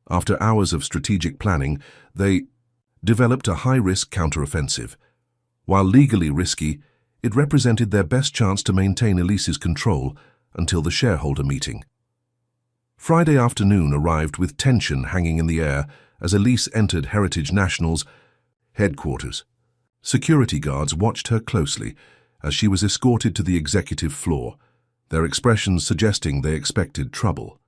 After hours of strategic planning, they developed a high-risk counteroffensive. While legally risky, it represented their best chance to maintain Elise's control until the shareholder meeting. Friday afternoon arrived with tension hanging in the air as Elise entered Heritage National's headquarters. Security guards watched her closely as she was escorted to the executive floor, their expressions suggesting they expected trouble.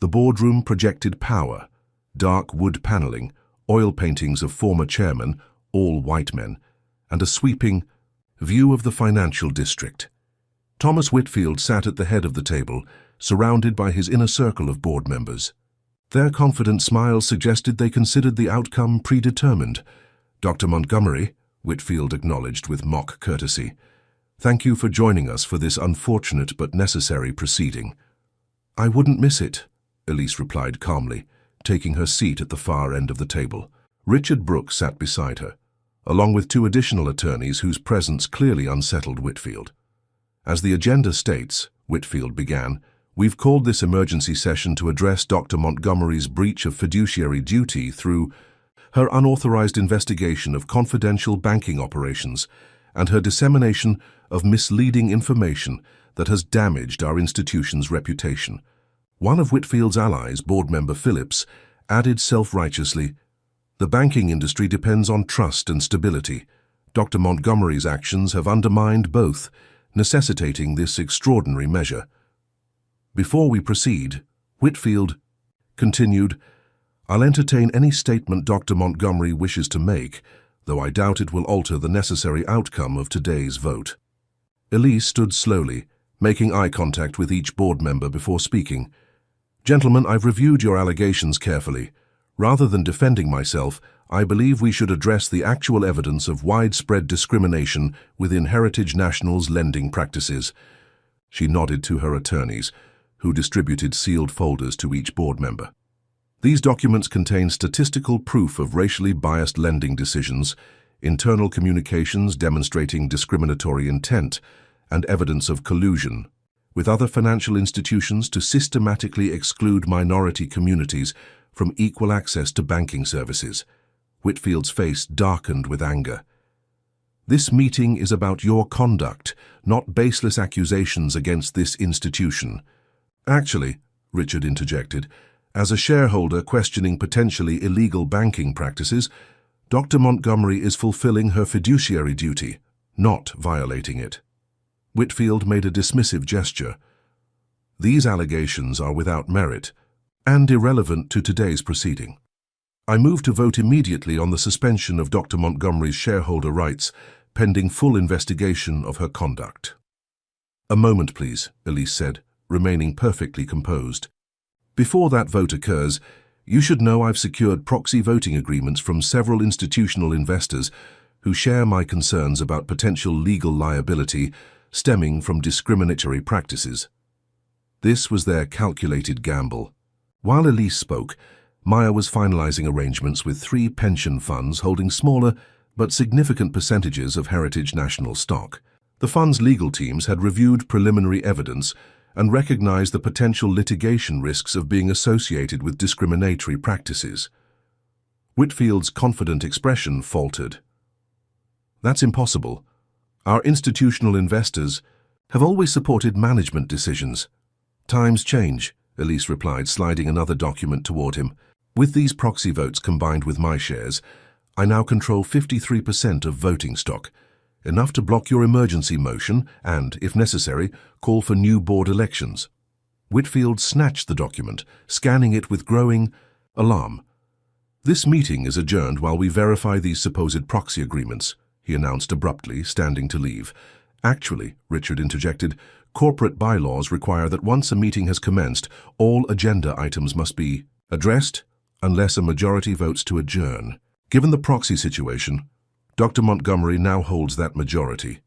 The boardroom projected power, dark wood paneling, oil paintings of former chairmen, all white men, and a sweeping view of the financial district. Thomas Whitfield sat at the head of the table, surrounded by his inner circle of board members. Their confident smiles suggested they considered the outcome predetermined. "Dr. Montgomery," Whitfield acknowledged with mock courtesy, "thank you for joining us for this unfortunate but necessary proceeding." "I wouldn't miss it," Elise replied calmly, taking her seat at the far end of the table. Richard Brooks sat beside her, along with two additional attorneys whose presence clearly unsettled Whitfield. "As the agenda states," Whitfield began, "we've called this emergency session to address Dr. Montgomery's breach of fiduciary duty through her unauthorized investigation of confidential banking operations and her dissemination of misleading information that has damaged our institution's reputation." One of Whitfield's allies, board member Phillips, added self-righteously, "The banking industry depends on trust and stability. Dr. Montgomery's actions have undermined both, necessitating this extraordinary measure." "Before we proceed," Whitfield continued, "I'll entertain any statement Dr. Montgomery wishes to make, though I doubt it will alter the necessary outcome of today's vote." Elise stood slowly, making eye contact with each board member before speaking. "Gentlemen, I've reviewed your allegations carefully. Rather than defending myself, I believe we should address the actual evidence of widespread discrimination within Heritage National's lending practices." She nodded to her attorneys, who distributed sealed folders to each board member. "These documents contain statistical proof of racially biased lending decisions, internal communications demonstrating discriminatory intent, and evidence of collusion with other financial institutions to systematically exclude minority communities from equal access to banking services." Whitfield's face darkened with anger. "This meeting is about your conduct, not baseless accusations against this institution." "Actually," Richard interjected, "as a shareholder questioning potentially illegal banking practices, Dr. Montgomery is fulfilling her fiduciary duty, not violating it." Whitfield made a dismissive gesture. "These allegations are without merit and irrelevant to today's proceeding. I move to vote immediately on the suspension of Dr. Montgomery's shareholder rights, pending full investigation of her conduct." "A moment, please," Elise said, remaining perfectly composed. "Before that vote occurs, you should know I've secured proxy voting agreements from several institutional investors who share my concerns about potential legal liability stemming from discriminatory practices." This was their calculated gamble. While Elise spoke, Maya was finalizing arrangements with 3 pension funds holding smaller but significant percentages of Heritage National stock. The fund's legal teams had reviewed preliminary evidence and recognized the potential litigation risks of being associated with discriminatory practices. Whitfield's confident expression faltered. "That's impossible. Our institutional investors have always supported management decisions." "Times change," Elise replied, sliding another document toward him. "With these proxy votes combined with my shares, I now control 53% of voting stock, enough to block your emergency motion and, if necessary, call for new board elections." Whitfield snatched the document, scanning it with growing alarm. "This meeting is adjourned while we verify these supposed proxy agreements," he announced abruptly, standing to leave. "Actually," Richard interjected, "corporate bylaws require that once a meeting has commenced, all agenda items must be addressed unless a majority votes to adjourn. Given the proxy situation, Dr. Montgomery now holds that majority."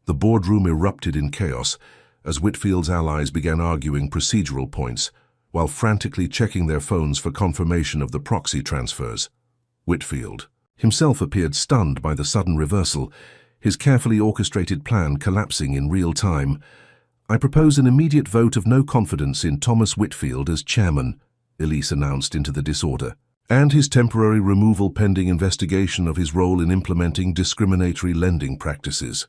The boardroom erupted in chaos as Whitfield's allies began arguing procedural points, while frantically checking their phones for confirmation of the proxy transfers. Whitfield himself appeared stunned by the sudden reversal, his carefully orchestrated plan collapsing in real time. "I propose an immediate vote of no confidence in Thomas Whitfield as chairman," Elise announced into the disorder, "and his temporary removal pending investigation of his role in implementing discriminatory lending practices."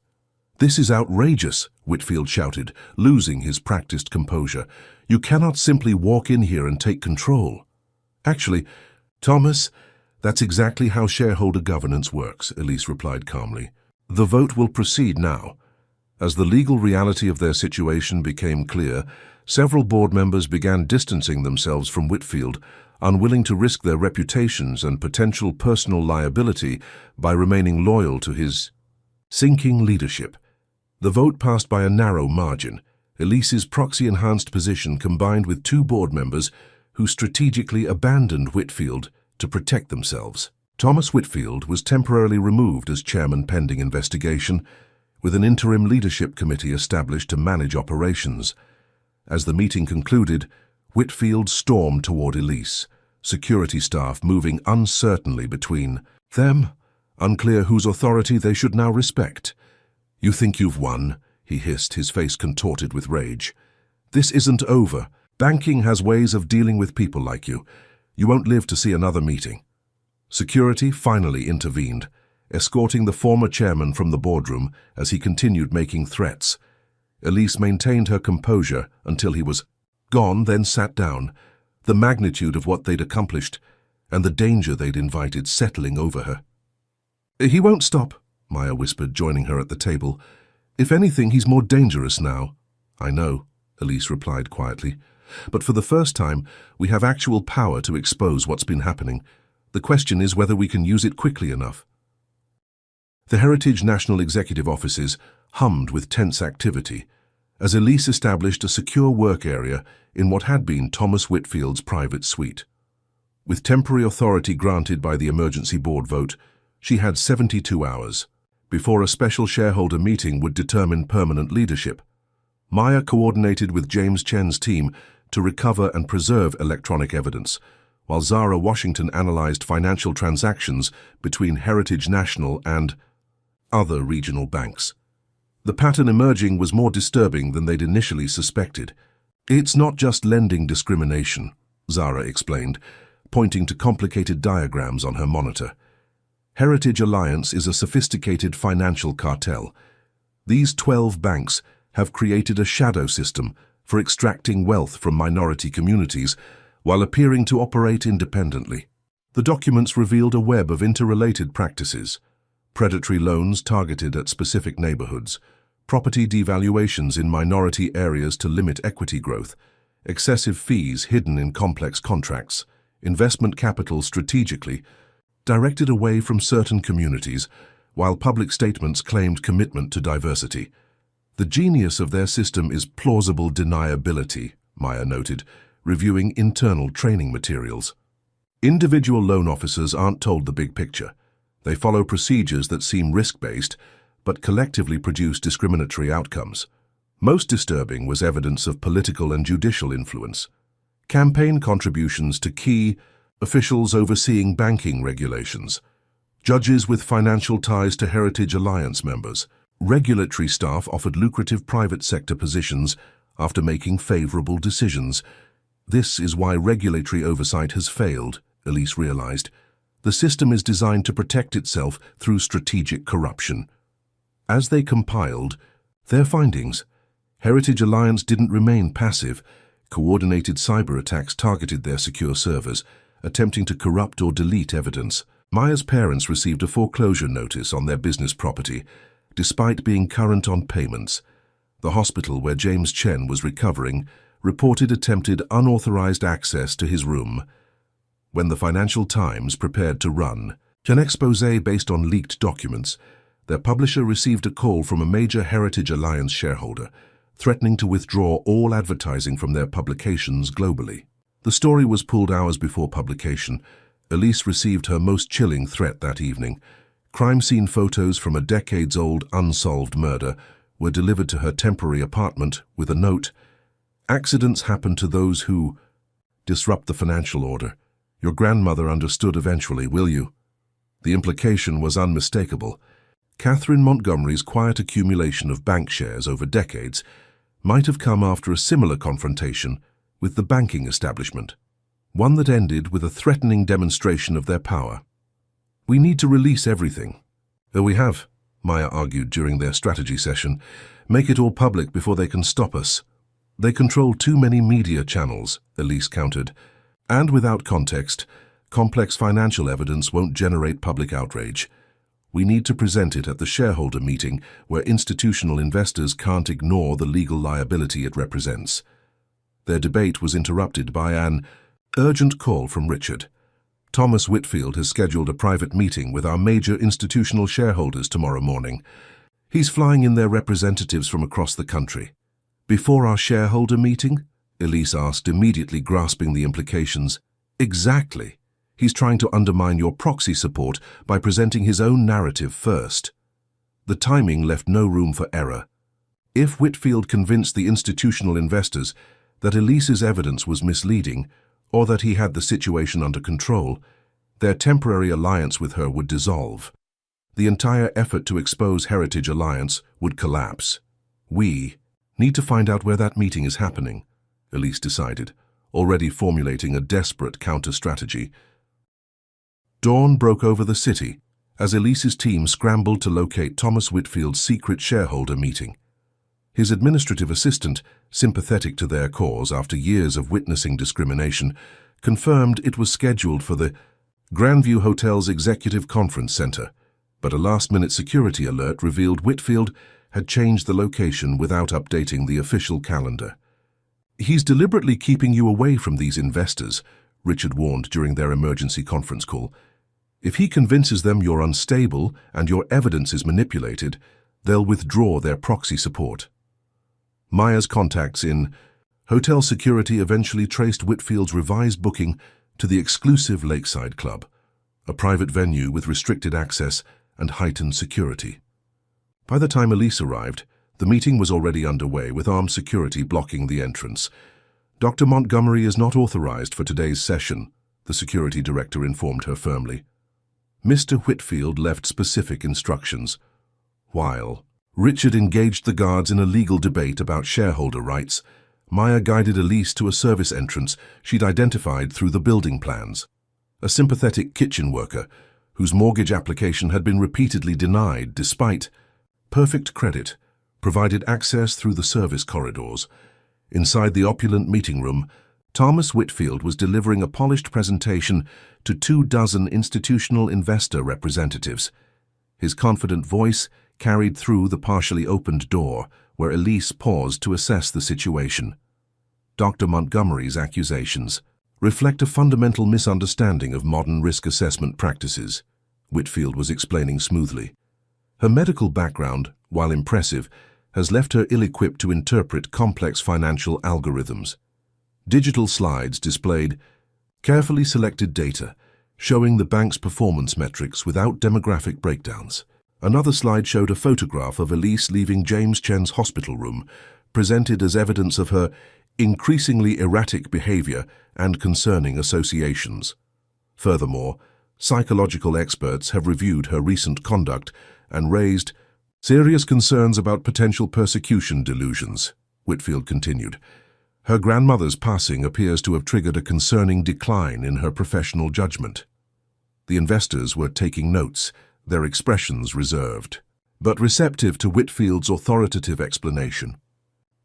"This is outrageous," Whitfield shouted, losing his practiced composure. "You cannot simply walk in here and take control." "Actually, Thomas, that's exactly how shareholder governance works," Elise replied calmly. "The vote will proceed now." As the legal reality of their situation became clear, several board members began distancing themselves from Whitfield, unwilling to risk their reputations and potential personal liability by remaining loyal to his sinking leadership. The vote passed by a narrow margin. Elise's proxy-enhanced position combined with two board members who strategically abandoned Whitfield to protect themselves. Thomas Whitfield was temporarily removed as chairman pending investigation, with an interim leadership committee established to manage operations. As the meeting concluded, Whitfield stormed toward Elise, security staff moving uncertainly between them, unclear whose authority they should now respect. "You think you've won?" he hissed, his face contorted with rage. "This isn't over. Banking has ways of dealing with people like you. You won't live to see another meeting." Security finally intervened, escorting the former chairman from the boardroom as he continued making threats. Elise maintained her composure until he was gone, then sat down, the magnitude of what they'd accomplished and the danger they'd invited settling over her. "He won't stop," Maya whispered, joining her at the table. "If anything, he's more dangerous now." "I know," Elise replied quietly. "But for the first time, we have actual power to expose what's been happening. The question is whether we can use it quickly enough." The Heritage National Executive offices hummed with tense activity as Elise established a secure work area in what had been Thomas Whitfield's private suite. With temporary authority granted by the emergency board vote, she had 72 hours before a special shareholder meeting would determine permanent leadership. Maya coordinated with James Chen's team to recover and preserve electronic evidence, while Zara Washington analyzed financial transactions between Heritage National and other regional banks. The pattern emerging was more disturbing than they'd initially suspected. "It's not just lending discrimination," Zara explained, pointing to complicated diagrams on her monitor. Heritage Alliance is a sophisticated financial cartel. These 12 banks have created a shadow system for extracting wealth from minority communities while appearing to operate independently. The documents revealed a web of interrelated practices: predatory loans targeted at specific neighborhoods, property devaluations in minority areas to limit equity growth, excessive fees hidden in complex contracts, investment capital strategically directed away from certain communities, while public statements claimed commitment to diversity. "The genius of their system is plausible deniability," Maya noted, reviewing internal training materials. Individual loan officers aren't told the big picture. They follow procedures that seem risk-based, but collectively produce discriminatory outcomes. Most disturbing was evidence of political and judicial influence. Campaign contributions to key officials overseeing banking regulations, judges with financial ties to Heritage Alliance members, regulatory staff offered lucrative private sector positions after making favorable decisions. This is why regulatory oversight has failed, Elise realized. The system is designed to protect itself through strategic corruption. As they compiled their findings, Heritage Alliance didn't remain passive. Coordinated cyber attacks targeted their secure servers, attempting to corrupt or delete evidence. Maya's parents received a foreclosure notice on their business property, despite being current on payments. The hospital where James Chen was recovering reported attempted unauthorized access to his room. When the Financial Times prepared to run an exposé based on leaked documents, their publisher received a call from a major Heritage Alliance shareholder, threatening to withdraw all advertising from their publications globally. The story was pulled hours before publication. Elise received her most chilling threat that evening. Crime scene photos from a decades-old unsolved murder were delivered to her temporary apartment with a note: "Accidents happen to those who disrupt the financial order. Your grandmother understood eventually, will you?" The implication was unmistakable. Catherine Montgomery's quiet accumulation of bank shares over decades might have come after a similar confrontation with the banking establishment, one that ended with a threatening demonstration of their power. "We need to release everything." "We have," Maya argued during their strategy session. "Make it all public before they can stop us." "They control too many media channels," Elise countered. "And without context, complex financial evidence won't generate public outrage. We need to present it at the shareholder meeting where institutional investors can't ignore the legal liability it represents." Their debate was interrupted by an Urgent call from Richard. Thomas Whitfield has scheduled a private meeting with our major institutional shareholders tomorrow morning. He's flying in their representatives from across the country. Before our shareholder meeting? Elise asked, immediately grasping the implications. Exactly. He's trying to undermine your proxy support by presenting his own narrative first. The timing left no room for error. If Whitfield convinced the institutional investors that Elise's evidence was misleading, or that he had the situation under control, their temporary alliance with her would dissolve. The entire effort to expose Heritage Alliance would collapse. We need to find out where that meeting is happening, Elise decided, already formulating a desperate counter-strategy. Dawn broke over the city as Elise's team scrambled to locate Thomas Whitfield's secret shareholder meeting. His administrative assistant, sympathetic to their cause after years of witnessing discrimination, confirmed it was scheduled for the Grandview Hotel's Executive Conference Center, but a last-minute security alert revealed Whitfield had changed the location without updating the official calendar. "He's deliberately keeping you away from these investors," Richard warned during their emergency conference call. "If he convinces them you're unstable and your evidence is manipulated, they'll withdraw their proxy support." Maya's contacts in hotel security eventually traced Whitfield's revised booking to the exclusive Lakeside Club, a private venue with restricted access and heightened security. By the time Elise arrived, the meeting was already underway with armed security blocking the entrance. "Dr. Montgomery is not authorized for today's session," the security director informed her firmly. Mr. Whitfield left specific instructions. While Richard engaged the guards in a legal debate about shareholder rights, Maya guided Elise to a service entrance she'd identified through the building plans. A sympathetic kitchen worker, whose mortgage application had been repeatedly denied despite perfect credit, provided access through the service corridors. Inside the opulent meeting room, Thomas Whitfield was delivering a polished presentation to 24 institutional investor representatives. His confident voice carried through the partially opened door, where Elise paused to assess the situation. Dr. Montgomery's accusations reflect a fundamental misunderstanding of modern risk assessment practices, Whitfield was explaining smoothly. Her medical background, while impressive, has left her ill-equipped to interpret complex financial algorithms. Digital slides displayed carefully selected data, showing the bank's performance metrics without demographic breakdowns. Another slide showed a photograph of Elise leaving James Chen's hospital room, presented as evidence of her increasingly erratic behavior and concerning associations. Furthermore, psychological experts have reviewed her recent conduct and raised serious concerns about potential persecution delusions, Whitfield continued. Her grandmother's passing appears to have triggered a concerning decline in her professional judgment. The investors were taking notes, their expressions reserved, but receptive to Whitfield's authoritative explanation.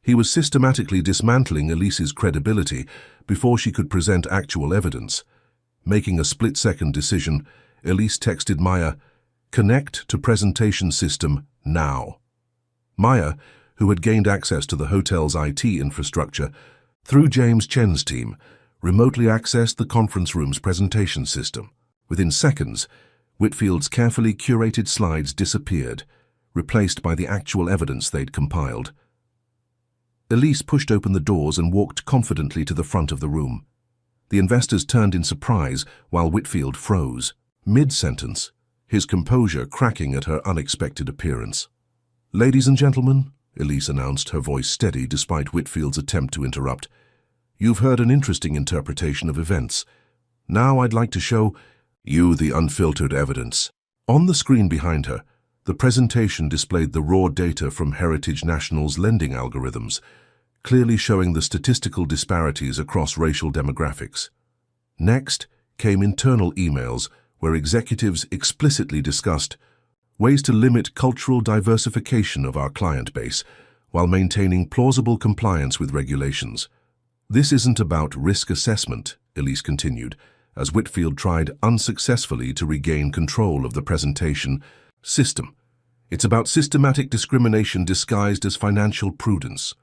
He was systematically dismantling Elise's credibility before she could present actual evidence. Making a split-second decision, Elise texted Maya, "Connect to presentation system now." Maya, who had gained access to the hotel's IT infrastructure through James Chen's team, remotely accessed the conference room's presentation system. Within seconds, Whitfield's carefully curated slides disappeared, replaced by the actual evidence they'd compiled. Elise pushed open the doors and walked confidently to the front of the room. The investors turned in surprise while Whitfield froze, mid-sentence, his composure cracking at her unexpected appearance. "Ladies and gentlemen," Elise announced, her voice steady despite Whitfield's attempt to interrupt, "you've heard an interesting interpretation of events. Now I'd like to show you the unfiltered evidence." On the screen behind her, the presentation displayed the raw data from Heritage National's lending algorithms, clearly showing the statistical disparities across racial demographics. Next came internal emails where executives explicitly discussed ways to limit cultural diversification of our client base while maintaining plausible compliance with regulations. "This isn't about risk assessment," Elise continued, as Whitfield tried unsuccessfully to regain control of the presentation system. "It's about systematic discrimination disguised as financial prudence."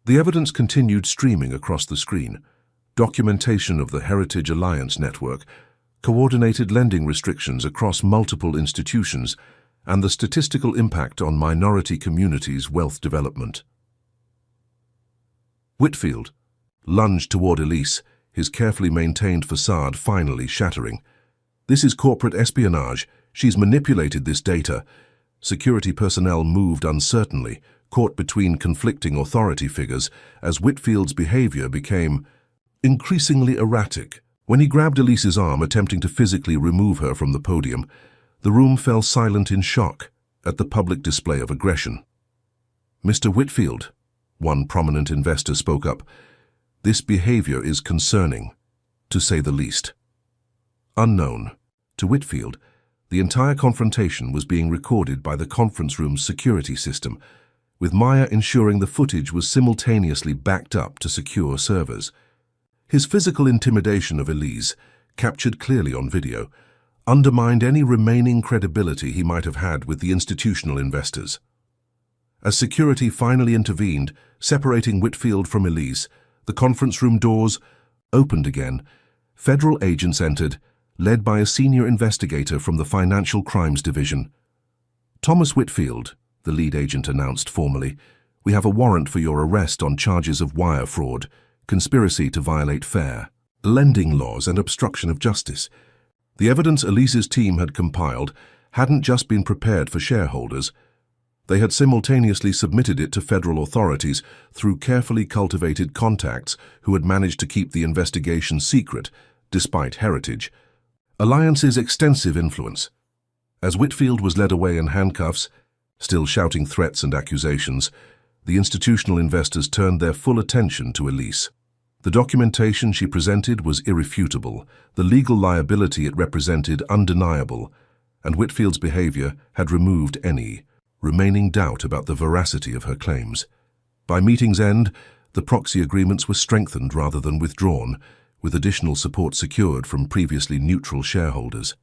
The evidence continued streaming across the screen. documentation of the Heritage Alliance network, coordinated lending restrictions across multiple institutions, and the statistical impact on minority communities' wealth development. Whitfield lunged toward Elise, his carefully maintained facade finally shattering. "This is corporate espionage. She's manipulated this data." Security personnel moved uncertainly, caught between conflicting authority figures, as Whitfield's behavior became increasingly erratic. When he grabbed Elise's arm, attempting to physically remove her from the podium, the room fell silent in shock at the public display of aggression. "Mr. Whitfield," one prominent investor spoke up, "this behavior is concerning, to say the least." Unknown to Whitfield, the entire confrontation was being recorded by the conference room's security system, with Maya ensuring the footage was simultaneously backed up to secure servers. His physical intimidation of Elise, captured clearly on video, undermined any remaining credibility he might have had with the institutional investors. As security finally intervened, separating Whitfield from Elise, the conference room doors opened again. Federal agents entered, led by a senior investigator from the Financial Crimes Division. "Thomas Whitfield," the lead agent announced formally, "we have a warrant for your arrest on charges of wire fraud, conspiracy to violate fair lending laws, and obstruction of justice." The evidence Elise's team had compiled hadn't just been prepared for shareholders. They had simultaneously submitted it to federal authorities through carefully cultivated contacts who had managed to keep the investigation secret, despite Heritage Alliance's extensive influence. As Whitfield was led away in handcuffs, still shouting threats and accusations, the institutional investors turned their full attention to Elise. The documentation she presented was irrefutable, the legal liability it represented undeniable, and Whitfield's behavior had removed any remaining doubt about the veracity of her claims. By meeting's end, the proxy agreements were strengthened rather than withdrawn, with additional support secured from previously neutral shareholders.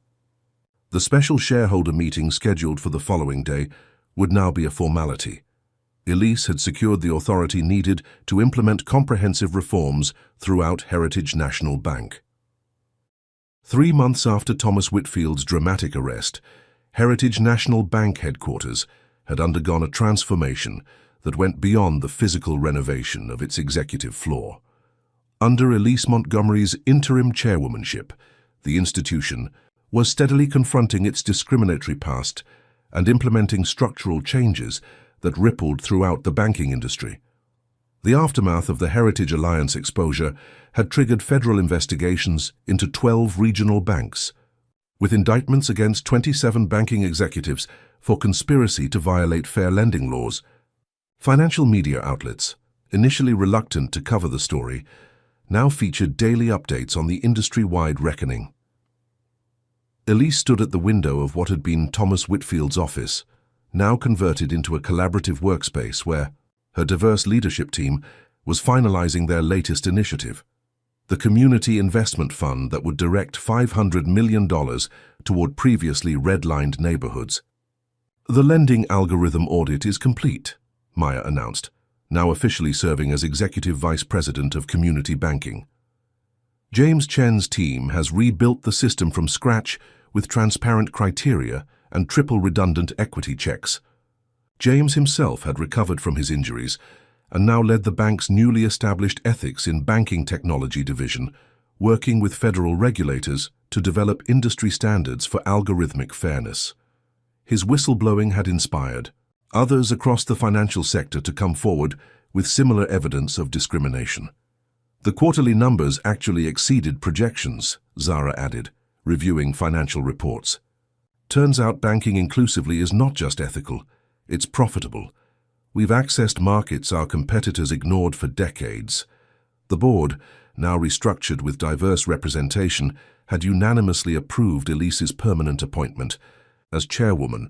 The special shareholder meeting scheduled for the following day would now be a formality. Elise had secured the authority needed to implement comprehensive reforms throughout Heritage National Bank. 3 months after Thomas Whitfield's dramatic arrest, Heritage National Bank headquarters had undergone a transformation that went beyond the physical renovation of its executive floor. Under Elise Montgomery's interim chairwomanship, the institution was steadily confronting its discriminatory past and implementing structural changes that rippled throughout the banking industry. The aftermath of the Heritage Alliance exposure had triggered federal investigations into 12 regional banks, with indictments against 27 banking executives for conspiracy to violate fair lending laws. Financial media outlets, initially reluctant to cover the story, now featured daily updates on the industry-wide reckoning. Elise stood at the window of what had been Thomas Whitfield's office, now converted into a collaborative workspace where her diverse leadership team was finalizing their latest initiative, the Community Investment Fund that would direct $500 million toward previously redlined neighborhoods. "The lending algorithm audit is complete," Maya announced, now officially serving as Executive Vice President of Community Banking. James Chen's team has rebuilt the system from scratch with transparent criteria and triple redundant equity checks. James himself had recovered from his injuries and now led the bank's newly established Ethics in Banking Technology division, working with federal regulators to develop industry standards for algorithmic fairness. His whistleblowing had inspired others across the financial sector to come forward with similar evidence of discrimination. "The quarterly numbers actually exceeded projections," Zara added, reviewing financial reports. "Turns out banking inclusively is not just ethical, it's profitable. We've accessed markets our competitors ignored for decades." The board, now restructured with diverse representation, had unanimously approved Elise's permanent appointment as chairwoman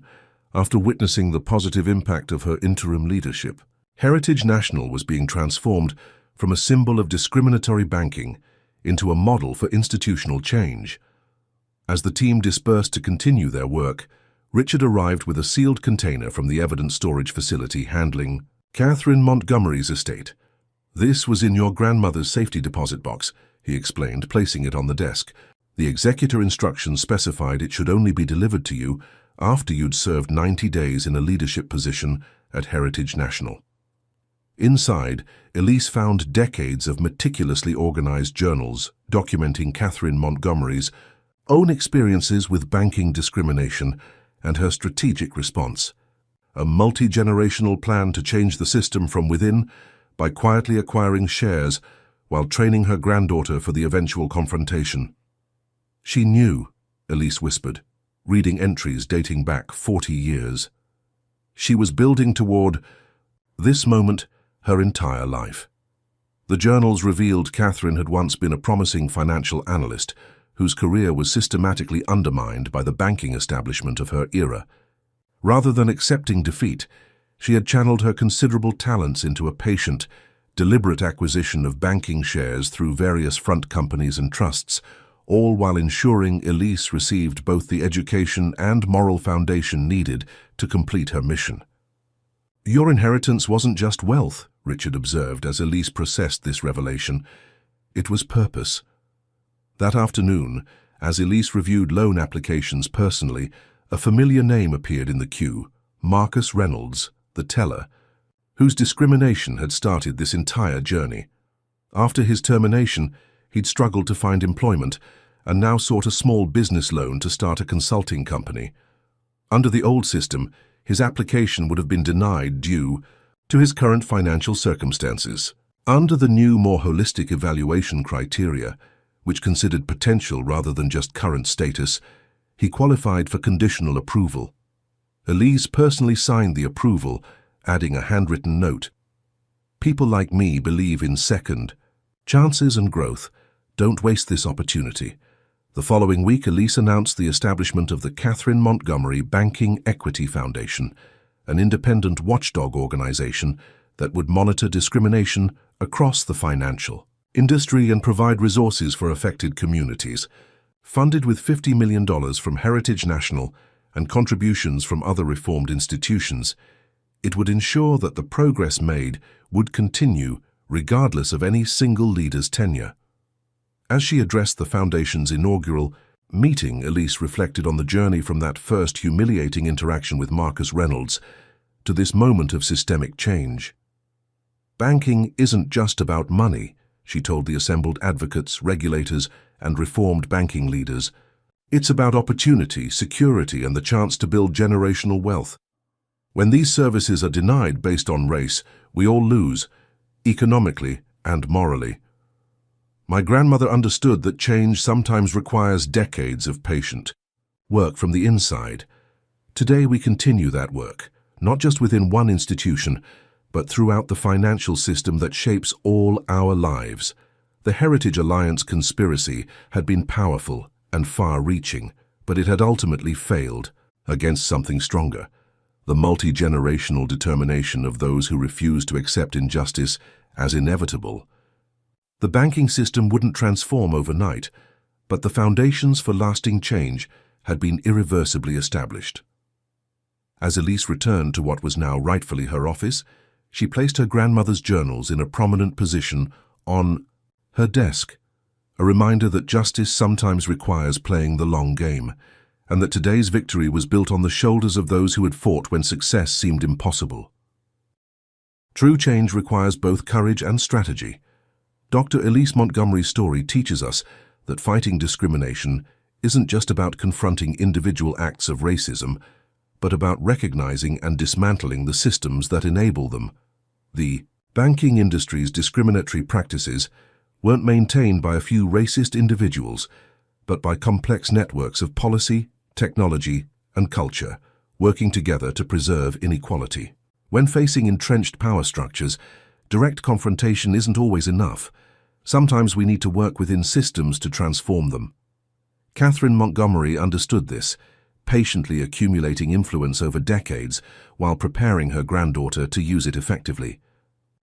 after witnessing the positive impact of her interim leadership. Heritage National was being transformed from a symbol of discriminatory banking into a model for institutional change. As the team dispersed to continue their work, Richard arrived with a sealed container from the evidence storage facility handling Catherine Montgomery's estate. "This was in your grandmother's safety deposit box," he explained, placing it on the desk. "The executor instructions specified it should only be delivered to you after you'd served 90 days in a leadership position at Heritage National." Inside, Elise found decades of meticulously organized journals documenting Catherine Montgomery's own experiences with banking discrimination and her strategic response. A multi-generational plan to change the system from within by quietly acquiring shares while training her granddaughter for the eventual confrontation. "She knew," Elise whispered, reading entries dating back 40 years. She was building toward this moment her entire life. The journals revealed Catherine had once been a promising financial analyst whose career was systematically undermined by the banking establishment of her era. Rather than accepting defeat, she had channeled her considerable talents into a patient, deliberate acquisition of banking shares through various front companies and trusts, all while ensuring Elise received both the education and moral foundation needed to complete her mission. "Your inheritance wasn't just wealth," Richard observed as Elise processed this revelation. "It was purpose." That afternoon, as Elise reviewed loan applications personally, a familiar name appeared in the queue: Marcus Reynolds, the teller, whose discrimination had started this entire journey. After his termination, he'd struggled to find employment and now sought a small business loan to start a consulting company. Under the old system, his application would have been denied due to his current financial circumstances. Under the new, more holistic evaluation criteria, which considered potential rather than just current status, he qualified for conditional approval. Elise personally signed the approval, adding a handwritten note. "People like me believe in second chances and growth. Don't waste this opportunity." The following week, Elise announced the establishment of the Catherine Montgomery Banking Equity Foundation, an independent watchdog organization that would monitor discrimination across the financial industry and provide resources for affected communities. Funded with $50 million from Heritage National and contributions from other reformed institutions, it would ensure that the progress made would continue regardless of any single leader's tenure. As she addressed the Foundation's inaugural meeting, Elise reflected on the journey from that first humiliating interaction with Marcus Reynolds to this moment of systemic change. "Banking isn't just about money," she told the assembled advocates, regulators, and reformed banking leaders. "It's about opportunity, security, and the chance to build generational wealth. When these services are denied based on race, we all lose, economically and morally." My grandmother understood that change sometimes requires decades of patient work from the inside. Today we continue that work, not just within one institution, but throughout the financial system that shapes all our lives. The Heritage Alliance conspiracy had been powerful and far-reaching, but it had ultimately failed against something stronger: the multi-generational determination of those who refused to accept injustice as inevitable. The banking system wouldn't transform overnight, but the foundations for lasting change had been irreversibly established. As Elise returned to what was now rightfully her office, she placed her grandmother's journals in a prominent position on her desk, a reminder that justice sometimes requires playing the long game, and that today's victory was built on the shoulders of those who had fought when success seemed impossible. True change requires both courage and strategy. Dr. Elise Montgomery's story teaches us that fighting discrimination isn't just about confronting individual acts of racism, but about recognizing and dismantling the systems that enable them. The banking industry's discriminatory practices weren't maintained by a few racist individuals, but by complex networks of policy, technology, and culture working together to preserve inequality. When facing entrenched power structures, direct confrontation isn't always enough. Sometimes we need to work within systems to transform them. Catherine Montgomery understood this, patiently accumulating influence over decades while preparing her granddaughter to use it effectively.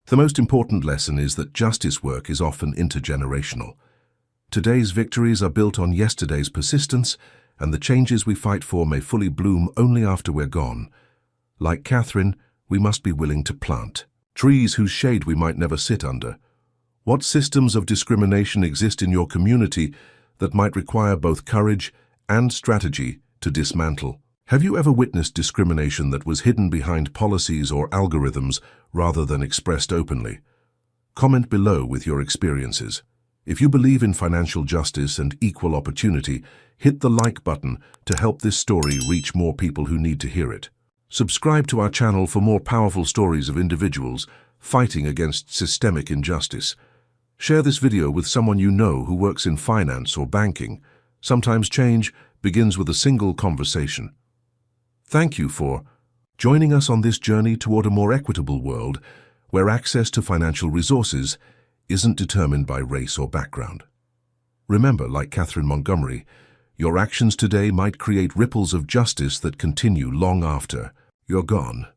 The most important lesson is that justice work is often intergenerational. Today's victories are built on yesterday's persistence, and the changes we fight for may fully bloom only after we're gone. Like Catherine, we must be willing to plant trees whose shade we might never sit under, What systems of discrimination exist in your community that might require both courage and strategy to dismantle? Have you ever witnessed discrimination that was hidden behind policies or algorithms rather than expressed openly? Comment below with your experiences. If you believe in financial justice and equal opportunity, hit the like button to help this story reach more people who need to hear it. Subscribe to our channel for more powerful stories of individuals fighting against systemic injustice. Share this video with someone you know who works in finance or banking. Sometimes change begins with a single conversation. Thank you for joining us on this journey toward a more equitable world where access to financial resources isn't determined by race or background. Remember, like Catherine Montgomery, your actions today might create ripples of justice that continue long after you're gone.